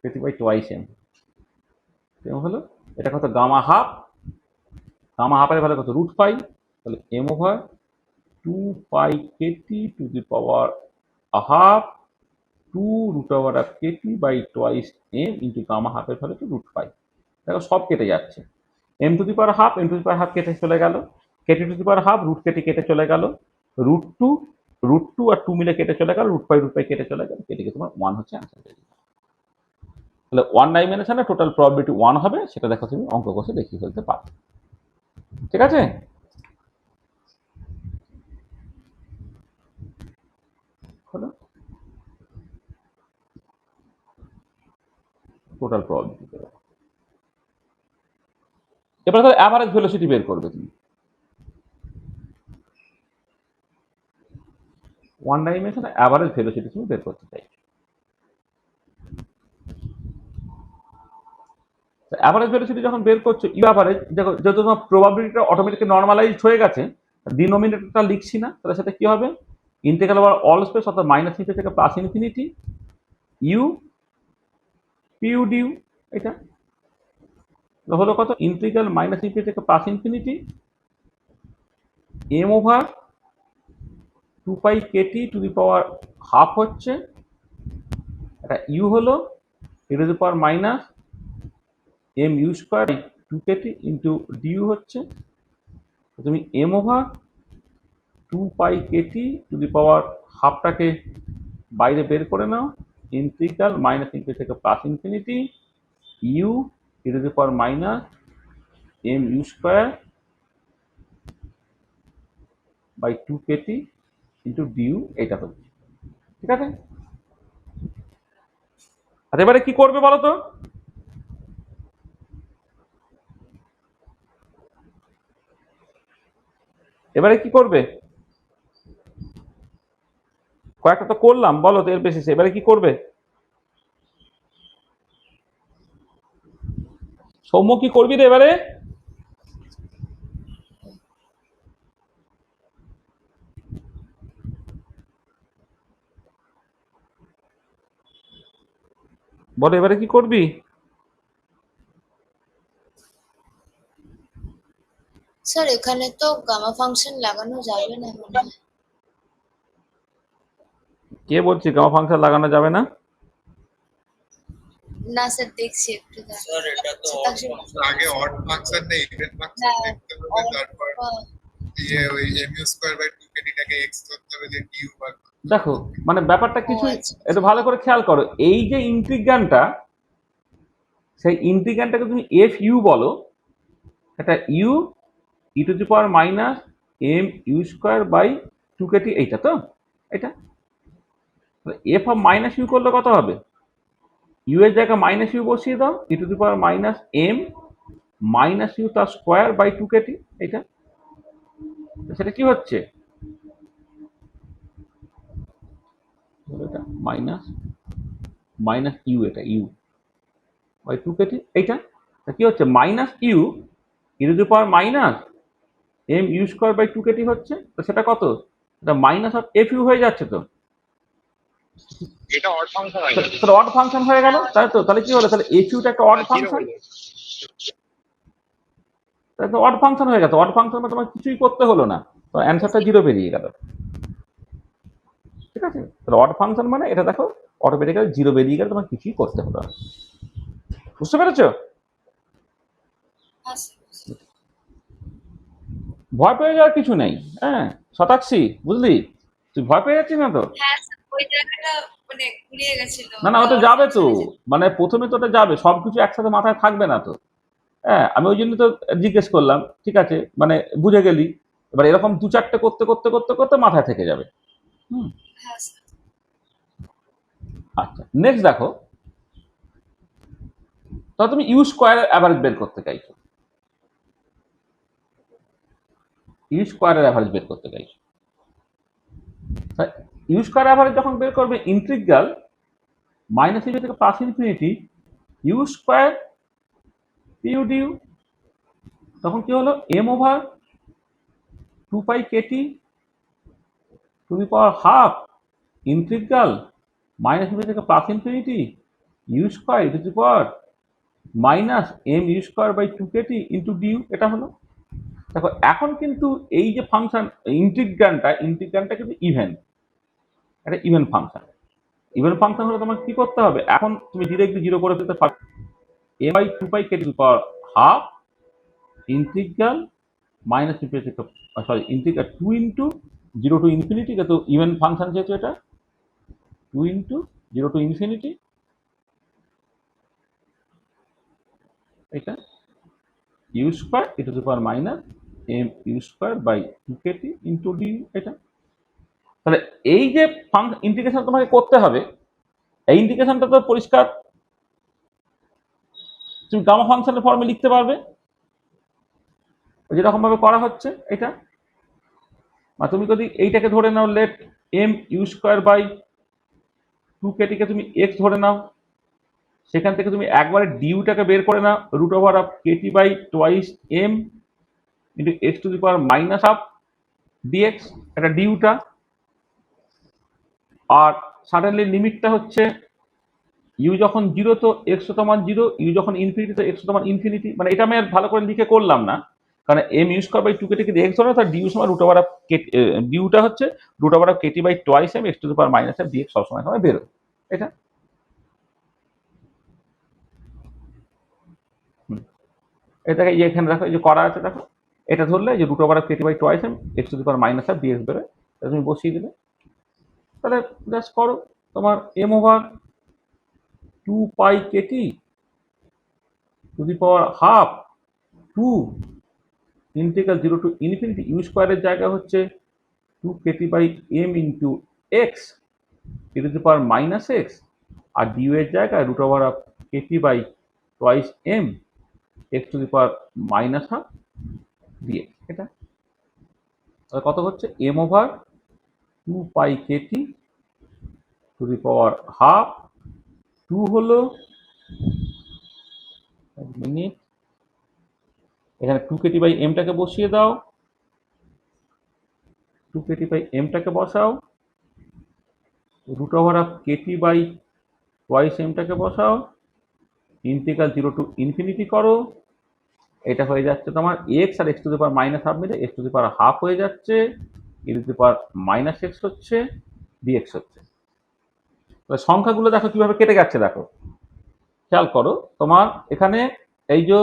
kT by twice m হলো, এটা কত গামা হাফ, গামা হাফের ভ্যালু কত রুট পাই, তাহলে m over 2 pi Katie to the power half 2 root over of Katie by twice M into gamma হাফের ভ্যালু তো রুট পাই। দেখো সব কেটে যাচ্ছে, m to the power half, M to the power half কেটে চলে গেল, KT to the power half, root কেটে কেটে চলে গেল, √2 √2 আর 2 মিলে কেটে চলে গেল, √5 কেটে চলে গেল, কেটে গিয়ে তোমার 1 হচ্ছে অ্যান্সার। তাহলে 1 ডাইমেনশনে টোটাল প্রবাবিলিটি 1 হবে, সেটা দেখো তুমি অঙ্ক কষে দেখিয়ে ফেলতে পারো। ঠিক আছে? হলো টোটাল প্রবাবিলিটি। এবার তাহলে অ্যাভারেজ ভেলোসিটি বের করবে তুমি। 1 ডাইমেনশনে অ্যাভারেজ ভেলোসিটি তুমি বের করতে চাই। অ্যাভারেজ ভেলোসিটি যখন বের করছো, ইউ অ্যাভারেজ, দেখো যেহেতু তোমার প্রবাবিলিটিটা অটোমেটিক্যালি নর্মালাইজড হয়ে গেছে, ডিনোমিনেটরটা লিখছি না, তাহলে সেটা কি হবে? ইন্টিগ্রাল ওভার অল স্পেস অর্থাৎ মাইনাস ইনফিনিটি থেকে plus infinity u p u d u, এটা হলো কত? ইন্টিগ্রাল মাইনাস ইনফিনিটি থেকে plus infinity m over 2 pi Katie to the power half হচ্ছে, এটা ইউ হলো e to the power minus M U square 2 Katie into d u হচ্ছে, তুমি m over 2 pi Katie to the power হাফটাকে বাইরে বের করে নাও, ইন্টিগ্রাল মাইনাস ইনফিনিটি থেকে plus infinity U e to the power minus M U square by 2 Katie into due, এটা হচ্ছে। ঠিক আছে? আর এবারে কি করবে বলো তো? এবারে কি করবে? কয়েকটা তো করলাম, বলো তো এর বেসিসে এবারে কি করবে? সৌম্য কি করবি রে এবারে? বলো এবারে কি করবি? স্যার এখানে তো গামা ফাংশন লাগানো যাবে না মনে হয়। কে বলছি গামা ফাংশন লাগানো যাবে না? না স্যার দেখছি একটু স্যার এটা তো আগে অড ফাংশন নেই, ইভেন ফাংশন হ্যাঁ, দেখতে হবে, তারপর ওই mu স্কয়ার বাই 2 কেটিটাকে x করতে হবে, যে ডিউ বার। দেখো মানে ব্যাপারটা কিছু আচ্ছা। একটু ভালো করে খেয়াল করো, এই যে ইন্টিগ্রান্ডটা, সেই ইন্টিগ্রান্ডটাকে তুমি এফ ইউ বলো, এটা u e to the power minus M U square by 2 Katie, এইটা তো, এটা এফ অফ মাইনাস ইউ করলে কত হবে? ইউ এর জায়গায় মাইনাস ইউ বসিয়ে দাও, e to the power minus m minus u তার স্কোয়ার বাই 2 কেটি, এটা সেটা কি হচ্ছে? এটা মাইনাস মাইনাস ইউ, এটা ইউ বাই 2 কেটি, এইটা কি হচ্ছে? Minus u e to the power minus M U square by 2 k t হচ্ছে, তো সেটা কত? এটা মাইনাস অফ এফ ইউ হয়ে যাচ্ছে তো, এটা অড ফাংশন হয়ে গেছে। তাহলে অড ফাংশন হয়ে গেল, তাই তো? তাহলে কি হলো? তাহলে এফ ইউটা একটা অড ফাংশন, তাই তো অড ফাংশন হয়ে গেছে। অড ফাংশন মানে তোমার কিছুই করতে হলো না, তো অ্যান্সারটা 0 বেরিয়ে গেল। ঠিক আছে? তাহলে অড ফাংশন মানে এটা দেখো অটোমেটিক্যালি 0 বেরিয়ে গেলে তোমার কিছুই করতে হলো না। বুঝতে পেরেছো? হ্যাঁ স্যার। ভয় পেয়ে যাওয়ার কিছু নেই। হ্যাঁ শতাক্ষী, বুঝলি? তুই ভয় পেয়ে যাচ্ছিস না তো? হ্যাঁ স্যার, ওই জায়গাটা মানে ঘুরিয়ে গেছিল। না না, ওটা যাবে তো, মানে প্রথমে তো ওটা যাবে, সবকিছু একসাথে মাথায় থাকবে না তো। হ্যাঁ, আমি ওই জন্য তো জিজ্ঞেস করলাম। ঠিক আছে, মানে বুঝে গেলি। এবার এরকম 2-4টে করতে করতে করতে করতে মাথায় থেকে যাবে। হুম, হ্যাঁ স্যার। আচ্ছা নেক্সট দেখো, তাহলে তুমি ইউ স্কোয়ারের অ্যাভারেজ বের করতে চাইছো, ইউ স্কোয়ারের অ্যাভারেজ বের করতে চাইছো। ইউ স্কোয়ার অ্যাভারেজ যখন বের করবে, ইন্টিগ্রাল মাইনাস ইনফিনিটি থেকে plus infinity u square p u d u, তখন কি হলো? M over 2 pi Katie to the power half integral minus infinity থেকে plus infinity u square to the power minus M U square by 2 Katie into due, এটা হলো। দেখো এখন কিন্তু এই যে ফাংশন ইন্টিগ্রান্ডটা কিন্তু ইভেন, একটা ইভেন ফাংশন। ইভেন ফাংশন হলে তোমাকে কি করতে হবে? এখন তুমি ডিরেক্টলি 0 করে ফেলতে পারো, a by 2 pi Katie to power half integral minus infinity থেকে, sorry, integral 2 into 0 to infinity, তো ইভেন ফাংশন যেহেতু এটা 2 ইন্টু 0 to ইনফিনিটি, এটা u square e to the power minus M U square by 2kt into d. এটা তাহলে এই যে integration তোমাকে করতে হবে, এই ইন্টিগ্রেশনটা তো পরিষ্কার তুমি গামা ফাংশনের ফর্মে লিখতে পারবে যেরকম ভাবে করা হচ্ছে এটা। আর তুমি যদি এইটাকে ধরে নাও let m you square by 2kt কে তুমি এক্স ধরে নাও, সেখান থেকে তুমি একবারে ডিউটাকে বের করে নাও root over of Katie by twice M into x to the power minus half dx, এটা ডিউটা। আর সাডেনলি লিমিটটা হচ্ছে ইউ যখন 0 তো এক্স সমান 0, ইউ যখন ইনফিনিটি তো এক্স সমান ইনফিনিটি। মানে এটা আমি আর ভালো করে লিখে করলাম না, কারণ M U square by 2kt কিন্তু এক্স ধরে, তার ডিউ সমান রুট ওভার অফ ডিউটা হচ্ছে root over of Katie by twice M x to the power minus f dx সবসময় সময় বেরোয় এটা। এটাকে এখানে দেখো এই যে করা আছে দেখো, এটা ধরলে যে root over of Katie by twice M x to the power minus f dx বেরোয়, তুমি বসিয়ে দিলে। তাহলে জাস্ট করো তোমার m over 2 pi Katie to the power half 2 integral 0 to infinity u স্কোয়ারের জায়গা হচ্ছে 2kt by M into x E to the power minus x, আর ডিউ এর জায়গায় root over of Katie by twice M x to the power minus half dx. এটা তাহলে কত হচ্ছে m over 2 pi Katie to the power half 2 হলো minute, এখানে 2kt by এমটাকে বসিয়ে দাও, 2kt বাই এমটাকে বসাও, root over of Katie by twice এমটাকে বসাও, ইন্টিগ্রাল 0 টু ইনফিনিটি করো, এটা হয়ে যাচ্ছে তোমার এক্স আর x to the power minus half মিলে x to the power half হয়ে যাচ্ছে, e to the power minus x হচ্ছে, ডিএক্স হচ্ছে। তাহলে সংখ্যাগুলো দেখো কিভাবে কেটে যাচ্ছে, দেখো খেয়াল করো তোমার এখানে এই যে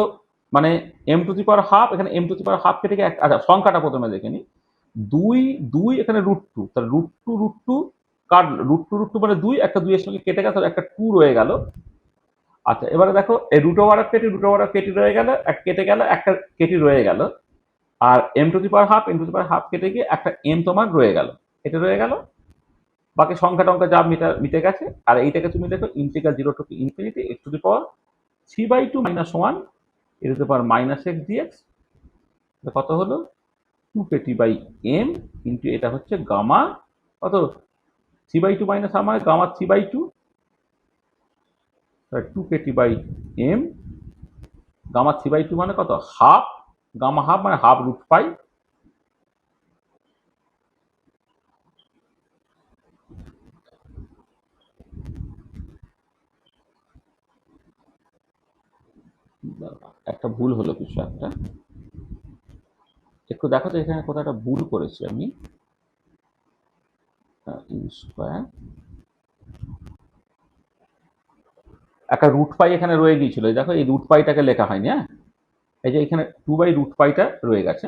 মানে m to the power half, এখানে m to the power half কেটে গিয়ে আচ্ছা সংখ্যাটা প্রথমে দেখে নি, 2 এখানে √2, তাহলে √2 কার √2 মানে 2, একটা 2 এর সঙ্গে কেটে গেল, একটা 2 রয়ে গেল। আচ্ছা এবারে দেখো এই রুট ওভার অফ কেটি রয়ে গেল, এক কেটে গেল, একটা কেটি রয়ে গেল, আর m to the power half কেটে গিয়ে একটা এম তোমার রয়ে গেল, এটা রয়ে গেল। বাকি সংখ্যা টংখ্যা যা মিটে গেছে। আর এইটাকে তুমি দেখো integral 0 to infinity x to the power 3/2 minus 1 E to the power minus x dx, কত হলো 2kt বাই এম ইন্টু এটা হচ্ছে গামা কত 3/2 মাইনাস আমার gamma 3/2, 2kt by M gamma 3/2 মানে কত হাফ, গামা হাফ মানে হাফ রুট পাই, একটা ভুল হলো কিছু একটা, একটু দেখো তো এখানে কোথাও একটা ভুল করেছি আমি, স্কোয়ার একটা রুট পাই এখানে রয়ে গিয়েছিল, দেখো এই রুট পাইটাকে লেখা হয়নি। হ্যাঁ এই যে এখানে 2/√পাইটা রয়ে গেছে,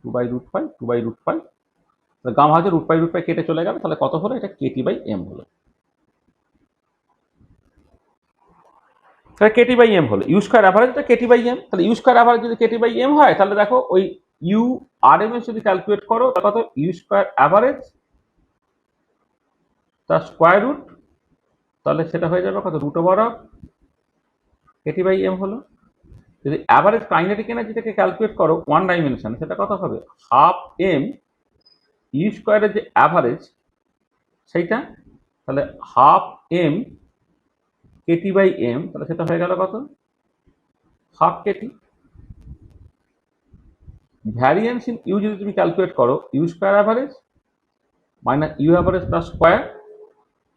2/√পাই গামা হচ্ছে √পাই কেটে চলে গেল, তাহলে কত হলো এটা কেটি বাই এম হলো, তাহলে কেটি বাই এম হলো ইউ স্কোয়ার অ্যাভারেজটা কেটি বাই এম। তাহলে ইউ স্কোয়ার অ্যাভারেজ যদি কেটি বাই এম হয়, তাহলে দেখো ওই ইউ আর এম এস যদি ক্যালকুলেট করো তাহলে কত ইউ স্কোয়ার অ্যাভারেজ তার স্কোয়ার রুট, তাহলে সেটা হয়ে যাবে কত root over of Katie by m হলো। যদি অ্যাভারেজ কাইনেটিক এনার্জিটাকে ক্যালকুলেট করো 1 ডাইমেনশন, সেটা কত হবে হাফ এম ইউ স্কোয়ারের যে অ্যাভারেজ সেইটা, তাহলে half m kT by M, তাহলে সেটা হয়ে গেল কত half kT. Variance in u যদি তুমি ক্যালকুলেট করো u square average minus u average plus square,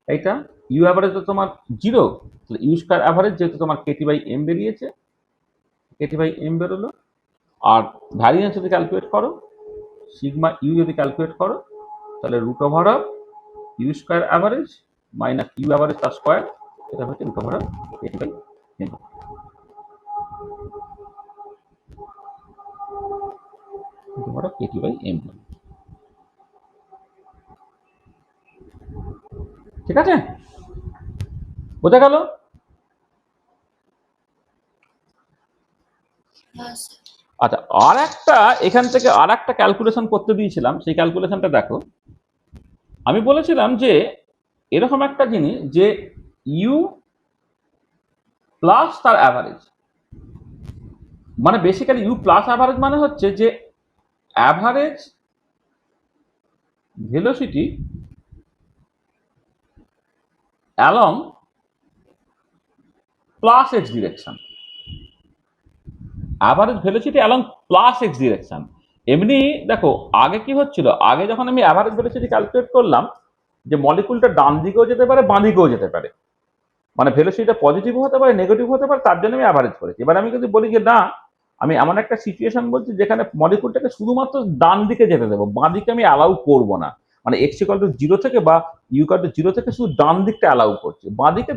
এইটা ইউ অ্যাভারেজ তো তোমার 0, তাহলে ইউ স্কোয়ার অ্যাভারেজ যেহেতু তোমার কেটি বাই এম বেরিয়েছে, কেটি বাই এম বেরোলো। আর ভ্যারিয়েন্স যদি ক্যালকুলেট করো সিগমা ইউ যদি ক্যালকুলেট করো, তাহলে root over of u square average minus u average তার স্কোয়ার, এটা হচ্ছে root over of Katie by M, root over of Katie by m. ঠিক আছে, বোঝা গেল? ব্যাস। আচ্ছা, আর একটা এখান থেকে আর একটা ক্যালকুলেশন করতে দিয়েছিলাম, সেই ক্যালকুলেশনটা দেখো। আমি বলেছিলাম যে এরকম একটা জিনিস যে ইউ প্লাস তার অ্যাভারেজ, মানে বেসিক্যালি ইউ প্লাস অ্যাভারেজ মানে হচ্ছে যে average velocity along plus x direction, average velocity along plus x direction. এমনি দেখো আগে কি হচ্ছিল, আগে যখন আমি অ্যাভারেজ ভেলোসিটি ক্যালকুলেট করলাম, যে মলিকুলটা ডান দিকেও যেতে পারে বাঁ দিকেও যেতে পারে, মানে ভেলোসিটিটা পজিটিভ হতে পারে নেগেটিভ হতে পারে, তার জন্য আমি অ্যাভারেজ করেছি। এবার আমি যদি বলি যে না, আমি এমন একটা সিচুয়েশন বলছি যেখানে মলিকুলটাকে শুধুমাত্র ডান দিকে যেতে দেবো, বাঁ দিকে আমি অ্যালাউ করবো না, মানে এক্স ইকুয়াল টু 0 থেকে বা ইউ ইকুয়াল টু 0 থেকে শুধু ডান দিকটা অ্যালাউ করছি, বাঁ দিকে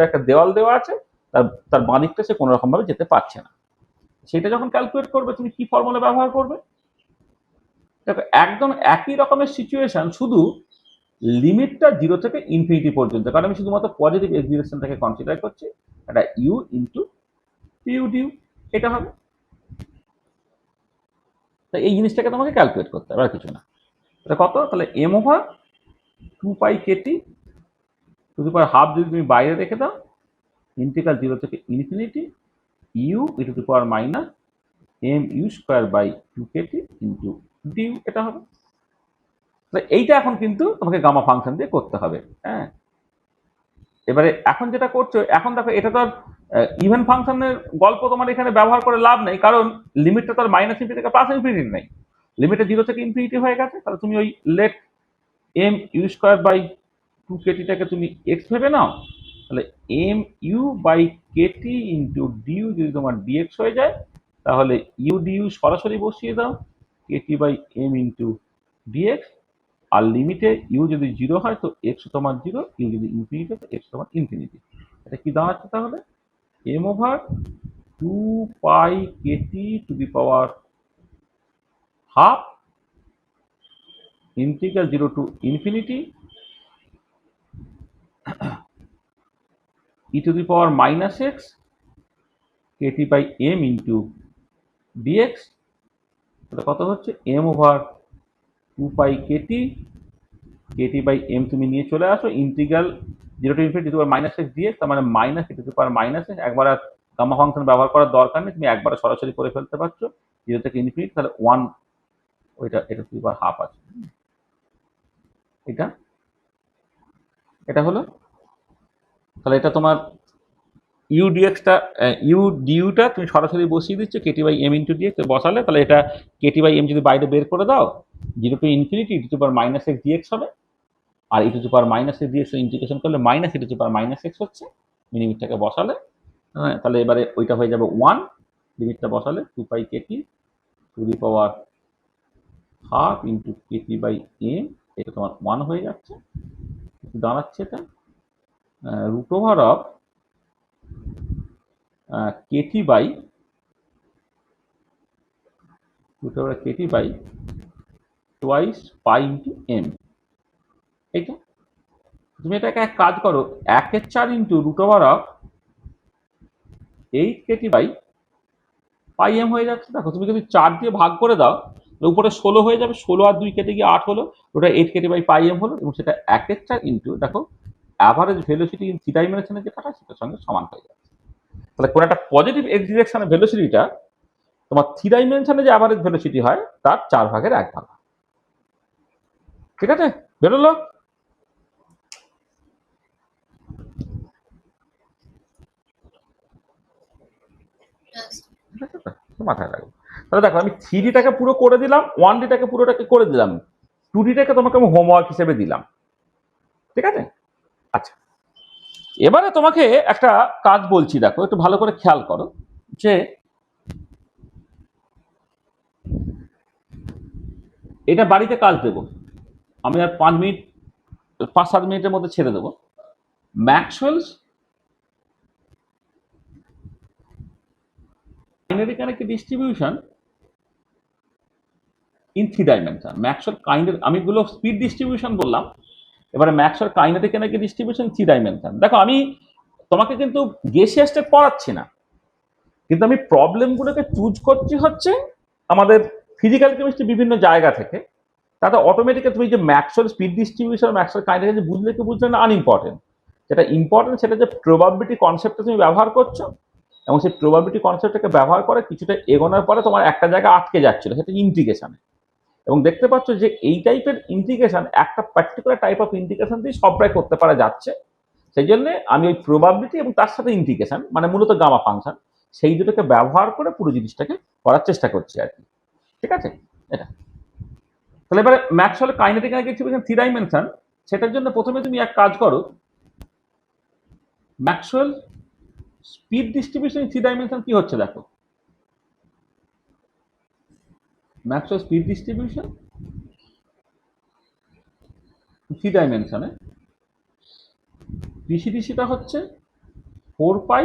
একটা দেওয়াল দেওয়া আছে, তার তার বাঁ দিকটা সে কোনো রকম ভাবে যেতে পারছে না। সেটা যখন ক্যালকুলেট করবে তুমি কি ফর্মুলা ব্যবহার করবে? দেখো একদম একই রকমের সিচুয়েশন, শুধু লিমিটটা 0 থেকে ইনফিনিটি পর্যন্ত, কারণ আমি শুধুমাত্র পজিটিভ এক্স ডিরেকশনটাকে কনসিডার করছি। এটা ইউ ইন্টু পিউ ডিউ, এটা হবে। তো এই জিনিসটাকে তোমাকে ক্যালকুলেট করতে হবে, আর কিছু না। এটা কত? তাহলে m over 2 pi Katie to the power half যদি তুমি বাইরে রেখে দাও, ইন্টিগ্রাল 0 থেকে infinity u e to the power minus M U square by 2 Katie into due, এটা হবে। এইটা এখন কিন্তু তোমাকে গামা ফাংশন দিয়ে করতে হবে। হ্যাঁ, এবারে এখন যেটা করছো, এখন দেখো এটা তো আর ইভেন ফাংশনের গল্প তোমার এখানে ব্যবহার করে লাভ নেই, কারণ লিমিটটা তো আর মাইনাস ইনফিনিটি থেকে প্লাস ইনফিনিটি নেই, লিমিটটা 0 থেকে ইনফিনিটি হয়ে গেছে। তাহলে তুমি ওই let m you square by 2 কেটিটাকে তুমি এক্স ভেবে নাও, তাহলে m u by Katie into du যদি তোমার ডিএক্স হয়ে যায়, তাহলে ইউ ডিউ সরাসরি বসিয়ে দাও, k t by M into d x. আর লিমিটে ইউ যদি 0 হয় তো এক্স তোমার 0, ইউ যদি ইনফিনিটি হয় তো এক্স তোমার ইনফিনিটি। এটা কি দাঁড়াচ্ছে তাহলে? M over 2 pi Katie to the power half integral 0 to infinity E to the power minus x kT by M into dx. তাহলে কত হচ্ছে? M over 2 pi kT, kT by m তুমি নিয়ে চলে আসো, integral 0 to infinity to the power minus x dx, তার মানে minus e to the power minus x. একবার আর গামা ফাংশন ব্যবহার করার দরকার নেই, তুমি একবারে সরাসরি করে ফেলতে পারছো 0 থেকে ইনফিনিটি। তাহলে 1, ওইটা এটা টু দি পাওয়ার হাফ আছে, এটা এটা হলো। তাহলে এটা তোমার ইউ ডিএক্সটা, ইউ ডিউটা তুমি সরাসরি বসিয়ে দিচ্ছ kT by M into dx বসালে, তাহলে এটা কেটি বাই এম যদি বাইরে বের করে দাও, 0 to infinity E to the power minus x d x হবে। আর e to the power minus x d x integration করলে minus e to the power minus x হচ্ছে, লিমিটটাকে বসালে। হ্যাঁ, তাহলে এবারে ওইটা হয়ে যাবে 1, লিমিটটা বসালে 2 pi Katie to the power half into k t by m, এটা তোমার 1 হয়ে যাচ্ছে। দাঁড়াচ্ছে এটা root over of Katie by twice pi into m. এইটা তুমি এটাকে এক কাজ করো, 1/4 into root over of 8 Katie by pi m হয়ে যাচ্ছে। দেখো তুমি যদি 4 দিয়ে ভাগ করে দাও, উপরে 16 হয়ে যাবে, 16 আর 2 কেটে গিয়ে 8 হলো, ওটা 8 কেটি বাই পাই এম হলো, এবং সেটা 1/4 ইন্টু দেখো অ্যাভারেজ ভেলোসিটি ইন থ্রি ডাইমেনশনে যেটা সেটার সঙ্গে সমান হয়ে যাচ্ছে। তাহলে কোন একটা পজিটিভ এক্স ডিরেকশনের ভেলোসিটিটা তোমার থ্রি ডাইমেনশনে যে অ্যাভারেজ ভেলোসিটি হয় তার 4/1 ভাগ। ঠিক আছে, বেরোলো? ব্যাস। ঠিক আছে তো? মাথায় রাখবো। তাহলে দেখো আমি 3ডিটাকে পুরো করে দিলাম, 1ডিটাকে পুরোটাকে করে দিলাম, 2ডিটাকে তোমাকে আমি হোমওয়ার্ক হিসেবে দিলাম। ঠিক আছে? আচ্ছা, এবারে তোমাকে একটা কাজ বলছি, দেখো একটু ভালো করে খেয়াল করো, যে এটা বাড়িতে কাজ দেবো আমি, আর 5-7 মিনিটের মধ্যে ছেড়ে দেবো। Maxwell's binary connected distribution in three dimension. Maxwell কাইন্ডের, আমি গুলো স্পিড ডিস্ট্রিবিউশন বললাম, এবারে Maxwell kinetic energy distribution 3 dimension. দেখো আমি তোমাকে কিন্তু গেসিয়াস স্টেট পড়াচ্ছি না, কিন্তু আমি প্রবলেমগুলোকে চুজ করছি হচ্ছে আমাদের ফিজিক্যাল কেমিস্ট্রি বিভিন্ন জায়গা থেকে। তাতে অটোমেটিক্যালি তুমি যে Maxwell speed distribution, Maxwell kinetic বুঝলে কি বুঝলে না আনইম্পর্টেন্ট। যেটা ইম্পর্টেন্ট সেটা যে প্রবাবিলিটি কনসেপ্টটা তুমি ব্যবহার করছো, এবং সেই প্রবাবিলিটি কনসেপ্টটাকে ব্যবহার করে কিছুটা এগোনোর পরে তোমার একটা জায়গা আটকে যাচ্ছিল, সেটা ইন্টিগ্রেশনে। এবং দেখতে পাচ্ছ যে এই টাইপের ইন্টিগ্রেশন একটা পার্টিকুলার টাইপ অফ ইন্টিগ্রেশন দিয়ে সবটাই করতে পারা যাচ্ছে। সেই জন্য আমি ওই প্রবাবিলিটি এবং তার সাথে ইন্টিগ্রেশন মানে মূলত গামা ফাংশন, সেই দুটোকে ব্যবহার করে পুরো জিনিসটাকে করার চেষ্টা করছি আর কি। ঠিক আছে, এটা তাহলে এবারে Maxwell kinetic energy distribution 3 dimension, সেটার জন্য প্রথমে তুমি এক কাজ করো, ম্যাক্সওয়েল স্পিড ডিস্ট্রিবিউশন 3 ডাইমেনশন কি হচ্ছে দেখো। ম্যাক্সওয়েল স্পিড ডিস্ট্রিবিউশন 3 ডাইমেনশনে ডিসিটা হচ্ছে 4 pi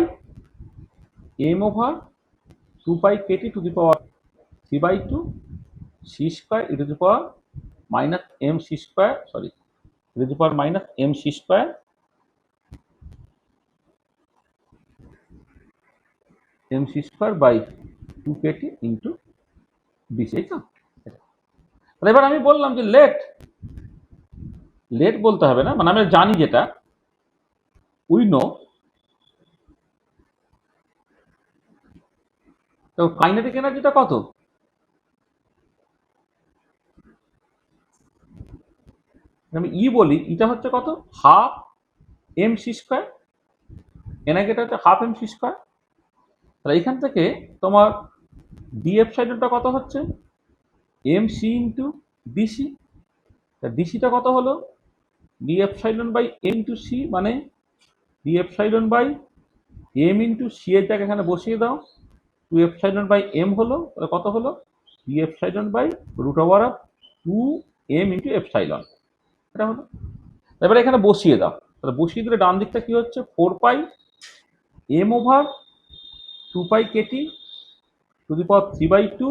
m over 2 pi Katie to the power 3/2 c square e to the power minus m C square, sorry e to the power minus m C square by 2 Katie into DC. এই তো, তাহলে এবার আমি বললাম যে late বলতে হবে না, মানে আমরা জানি যেটা উই নো, তো কাইনেটিক এনার্জিটা কত? আমি ই বলি, এটা হচ্ছে কত, হাফ এম সি স্কোয়ার, এনার্জিটা হচ্ছে হাফ এম সি স্কোয়ার। তাহলে এখান থেকে তোমার ডিএফ সাইডটা কত হচ্ছে, এম সি ইন্টু ডিসি। ডিসিটা কত হলো, ডিএফ সাইডন বাই এম ইন্টু সি, মানে ডিএফ সাইডন বাই এম ইন্টু সি এর জায়গায় এখানে বসিয়ে দাও, 2 এপসাইলন বাই এম হলো, তাহলে কত হলো, d epsilon by root over of 2m into epsilon, এটা হলো। এবারে এখানে বসিয়ে দাও, তাহলে বসিয়ে দিলে ডান দিকটা কি হচ্ছে, 4 pi m over 2 pi Katie to the power 3/2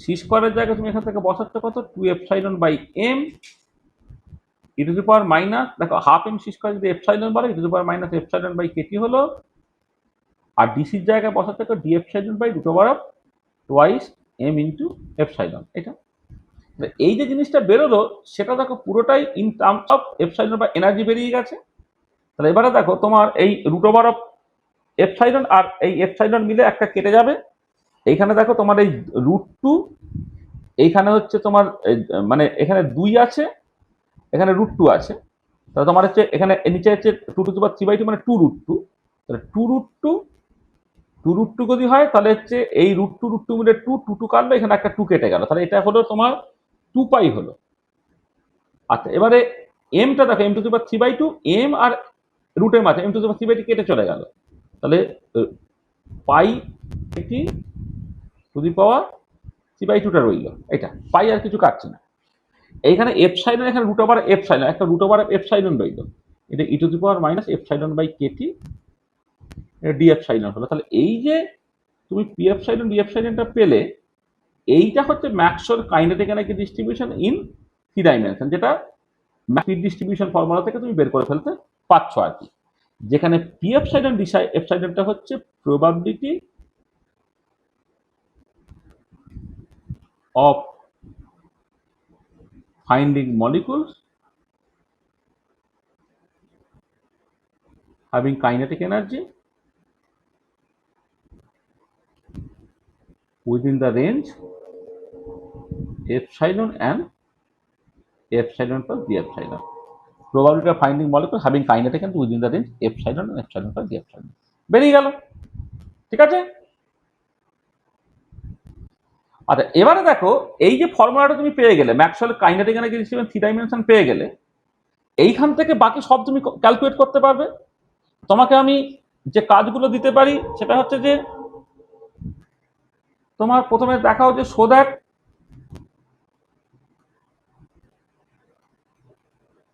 c স্কোয়ারের জায়গায় তুমি এখান থেকে বসাচ্ছ কত, 2 epsilon by m e to the power minus, দেখো হাফ এম সি স্কোয়ার যদি এপসাইলন বলে, e to the power minus epsilon by k t হলো। আর ডিসির জায়গায় বসাতে হবে d epsilon by root over of twice M into epsilon. এটা এই যে জিনিসটা বেরোলো সেটা দেখো পুরোটাই ইন টার্মস অফ এপসাইলন বা এনার্জি বেরিয়ে গেছে। তাহলে এবারে দেখো তোমার এই রুট ওভার অফ এপসাইলন আর এই এপসাইলন মিলে একটা কেটে যাবে। এইখানে দেখো তোমার এই √2, এইখানে হচ্ছে তোমার মানে এখানে 2 আছে, এখানে √2 আছে, তাহলে তোমার হচ্ছে এখানে নিচে হচ্ছে 2 টু দি পাওয়ার 3/2 মানে 2√2, তাহলে 2√2 যদি হয় তাহলে হচ্ছে এই √2 মিলে 2 কাটলো, এখানে একটা 2 কেটে গেল, তাহলে এটা হলো তোমার 2 পাই হলো। আচ্ছা এবারে এমটা দেখো, m to the power 3/2, m আর রুটের মাঝে m টু দি পাওয়ার 3/2 কেটে চলে গেল, তাহলে পাই এটি টু দি পাওয়ার 3/2টা রইল, এটা পাই আর কিছু কাটছে না। এইখানে এপসাইলন, এখানে রুট ওভার এপসাইলন, একটা রুট ওভার এপসাইলন রইল, এটা e to the power minus epsilon by k t d epsilon হলো। তাহলে এই যে তুমি পি এপসাইলন ডি এপসাইলনটা পেলে, এইটা হচ্ছে Maxwell kinetic energy distribution in 3 dimension, যেটা স্পিড ডিস্ট্রিবিউশন ফর্মুলা থেকে তুমি বের করে ফেলতে পারছো আর কি। যেখানে পি এপসাইলন ডি এপসাইলনটা হচ্ছে probability of finding molecules having kinetic energy within the range epsilon and epsilon plus d epsilon. Probability of finding molecule having kinetic energy within the range epsilon and epsilon plus d epsilon. বেরিয়ে গেল, ঠিক আছে। আচ্ছা এবারে দেখো এই যে ফর্মুলাটা তুমি পেয়ে গেলে, Maxwell kinetic energy distribution 3 dimension পেয়ে গেলে, এইখান থেকে বাকি সব তুমি ক্যালকুলেট করতে পারবে। তোমাকে আমি যে কাজগুলো দিতে পারি সেটা হচ্ছে যে তোমার প্রথমে দেখাও যে show that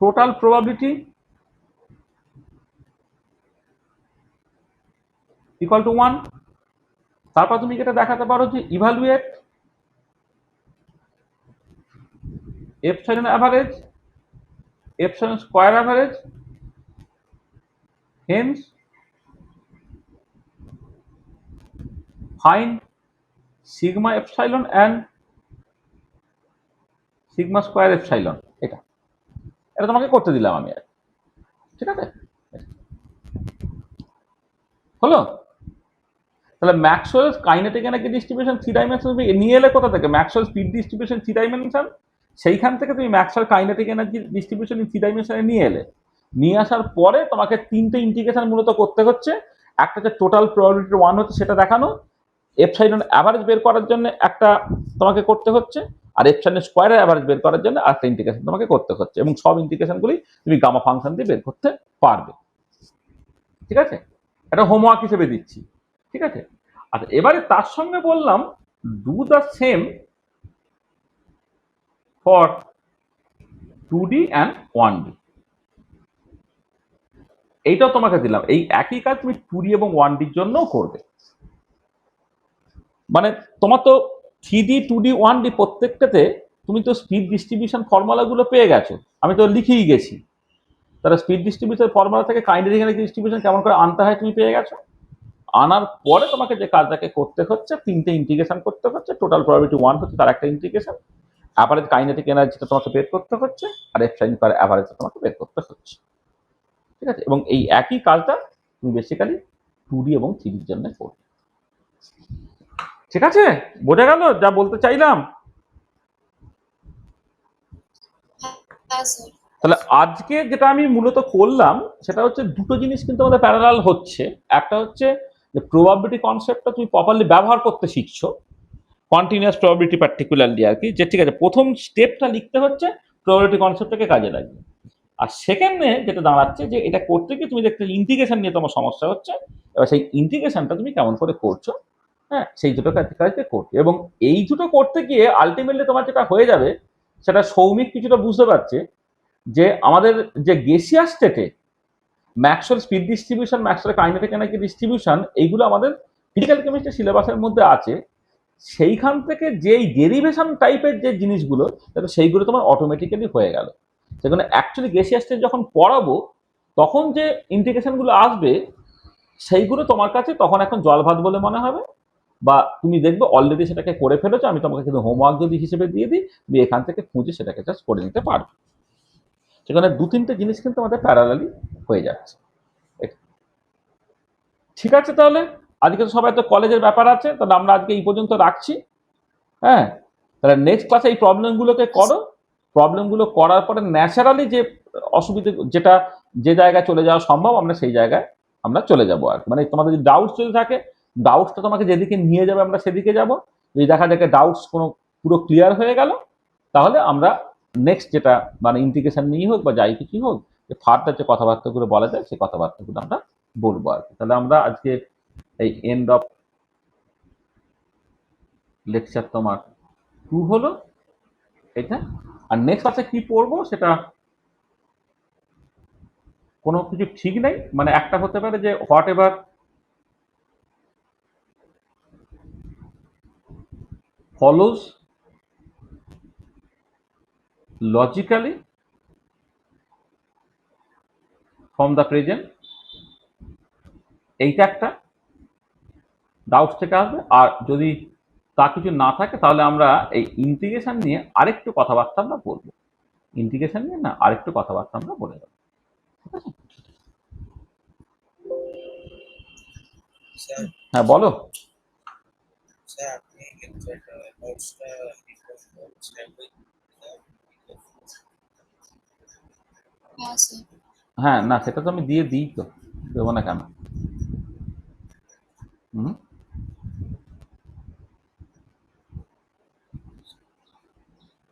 total probability equal to 1। তারপর তুমি এটা দেখাতে পারো যে evaluate epsilon average epsilon square average, hence find sigma epsilon and sigma square epsilon। এটা এটা তোমাকে করতে দিলাম আমি, আর ঠিক আছে, হলো? তাহলে Maxwell's kinetic energy distribution 3 dimension নিয়ে এলে কোথা থেকে? ম্যাক্সওয়েল স্পিড ডিস্ট্রিবিউশন 3 ডাইমেনশন, সেইখান থেকে তুমি ম্যাক্সওয়েল কাইনেটিক এনার্জি ডিস্ট্রিবিউশন 3 ডাইমেনশনে নিয়ে এলে। নিয়ে আসার পরে তোমাকে তিনটে ইন্টিগ্রেশন মূলত করতে হচ্ছে। একটা যে টোটাল প্রবাবিলিটি 1 হচ্ছে সেটা দেখানো, এপসাইলন অ্যাভারেজ বের করার জন্য একটা তোমাকে করতে হচ্ছে, আর এপসাইলন স্কোয়ারের অ্যাভারেজ বের করার জন্য আরেকটা ইন্টিগ্রেশন তোমাকে করতে হচ্ছে, এবং সব ইন্টিগ্রেশনগুলি তুমি গামা ফাংশন দিয়ে বের করতে পারবে। ঠিক আছে, এটা হোমওয়ার্ক হিসেবে দিচ্ছি। ঠিক আছে, আচ্ছা এবারে তার সঙ্গে বললাম do the same for 2D and 1D। এইটাও তোমাকে দিলাম, এই একই কাজ তুমি 2D এবং 1D র জন্য করবে। মানে তোমার তো 3D 2D 1D প্রত্যেকটাতে তুমি তো স্পিড ডিস্ট্রিবিউশন ফর্মুলাগুলো পেয়ে গেছো, আমি তো লিখেই গেছি। তাহলে স্পিড ডিস্ট্রিবিউশন ফর্মুলা থেকে কাইনেটিক এনার্জি ডিস্ট্রিবিউশন কেমন করে আনতে হয় তুমি পেয়ে গেছো। আনার পরে তোমাকে যে কাজটাকে করতে হচ্ছে, তিনটে ইন্টিগ্রেশন করতে হচ্ছে। টোটাল প্রবাবিলিটি 1 হচ্ছে তার একটা ইন্টিগ্রেশন, অ্যাভারেজ কাইনেটিক এনার্জিটা তোমাকে বের করতে হচ্ছে, আর এপসাইলন পার অ্যাভারেজটা তোমাকে বের করতে হচ্ছে। ঠিক আছে, এবং এই একই কাজটা তুমি বেসিক্যালি 2D এবং 3D র জন্য করবে। ঠিক আছে, বোঝা গেল যা বলতে চাইলাম? হ্যাঁ স্যার। তাহলে আজকে যেটা আমি মূলত করলাম সেটা হচ্ছে দুটো জিনিস কিন্তু আমাদের প্যারালাল হচ্ছে। একটা হচ্ছে যে প্রবাবিলিটি কনসেপ্টটা তুমি প্রপারলি ব্যবহার করতে শিখছো, কন্টিনিউয়াস প্রবাবিলিটি পার্টিকুলারলি আর কি, যে ঠিক আছে প্রথম স্টেপটা লিখতে হচ্ছে প্রবাবিলিটি কনসেপ্টটাকে কাজে লাগিয়ে। আর সেকেন্ডে যেটা দাঁড়াচ্ছে যে এটা করতে গিয়ে তুমি দেখতে ইন্টিগ্রেশন নিয়ে তোমার সমস্যা হচ্ছে, এবার সেই ইন্টিগ্রেশনটা তুমি কেমন করে করছো, হ্যাঁ সেই দুটো কাজকে করতে। এবং এই দুটো করতে গিয়ে আলটিমেটলি তোমার যেটা হয়ে যাবে সেটা সৌমিক কিছুটা বুঝতে পারছে, যে আমাদের যে গেসিয়াস স্টেটে Maxwell speed distribution, Maxwell kinetic energy distribution, এইগুলো আমাদের ফিজিক্যাল কেমিস্ট্রি সিলেবাসের মধ্যে আছে। সেইখান থেকে যেই ডেরিভেশন টাইপের যে জিনিসগুলো সেইগুলো তোমার অটোমেটিক্যালি হয়ে গেল। সেখানে অ্যাকচুয়ালি গেসিয়াস স্টেট যখন পড়াবো তখন যে ইন্টিগ্রেশনগুলো আসবে সেইগুলো তোমার কাছে তখন এখন জল ভাত বলে মনে হবে, বা তুমি দেখবে অলরেডি সেটাকে করে ফেলেছো। আমি তোমাকে কিন্তু হোমওয়ার্ক যদি হিসেবে দিয়ে দিই, তুমি এখান থেকে খুঁজে সেটাকে জাস্ট করে নিতে পারবে। সেখানে দু তিনটে জিনিস কিন্তু আমাদের প্যারালালি হয়ে যাচ্ছে। ঠিক আছে, তাহলে আজকে তো সবাই তো কলেজের ব্যাপার আছে, তাহলে আমরা আজকে এই পর্যন্ত রাখছি। হ্যাঁ, তাহলে নেক্সট ক্লাসে এই প্রবলেমগুলোকে করো। প্রবলেমগুলো করার পরে ন্যাচারালি যে অসুবিধে যেটা যে জায়গায় চলে যাওয়া সম্ভব আমরা সেই জায়গায় আমরা চলে যাবো আর কি। মানে তোমাদের যদি ডাউটস যদি থাকে, ডাউটসটা তোমাকে যেদিকে নিয়ে যাবে আমরা সেদিকে যাব। যদি দেখা যায় ডাউটস কোনো পুরো ক্লিয়ার হয়ে গেল, তাহলে আমরা নেক্সট যেটা মানে ইন্টিগ্রেশন নিয়ে হোক বা যাই কিছুই হোক, যে ফার্দার যে কথাবার্তাগুলো বলা যায় সেই কথাবার্তাগুলো আমরা বলবো আর কি। তাহলে আমরা আজকে এই এন্ড অফ লেকচার তোমার 2 হলো এটা। আর নেক্সট ক্লাসে কি পড়বো সেটা কোনো কিছু ঠিক নেই, মানে একটা হতে পারে যে what ever follows logically from the present, এইটা একটা ডাউট থেকে আসবে। আর যদি তা কিছু না থাকে তাহলে আমরা এই ইন্টিগ্রেশন নিয়ে আরেকটু কথাবার্তা আমরা বলবো। ইন্টিগ্রেশন নিয়ে না আরেকটু কথাবার্তা আমরা বলে দেবো। ঠিক আছে, স্যার হ্যাঁ বলো। স্যার আপনি কিন্তু একটা নোটসটা হ্যাঁ স্যার। হ্যাঁ না সেটা তো আমি দিয়ে দিই, তো দেবো না কেন? হুম,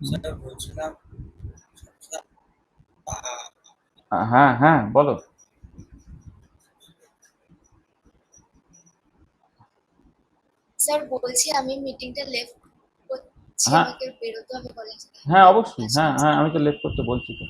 স্যার বলছিলাম হ্যাঁ হ্যাঁ বলো। স্যার বলছি আমি মিটিংটা লেফট করছি, হ্যাঁ আমাকে বেরোতে হবে কলেজ থেকে। হ্যাঁ অবশ্যই, হ্যাঁ হ্যাঁ আমি তো লেট করতে বলছি তো।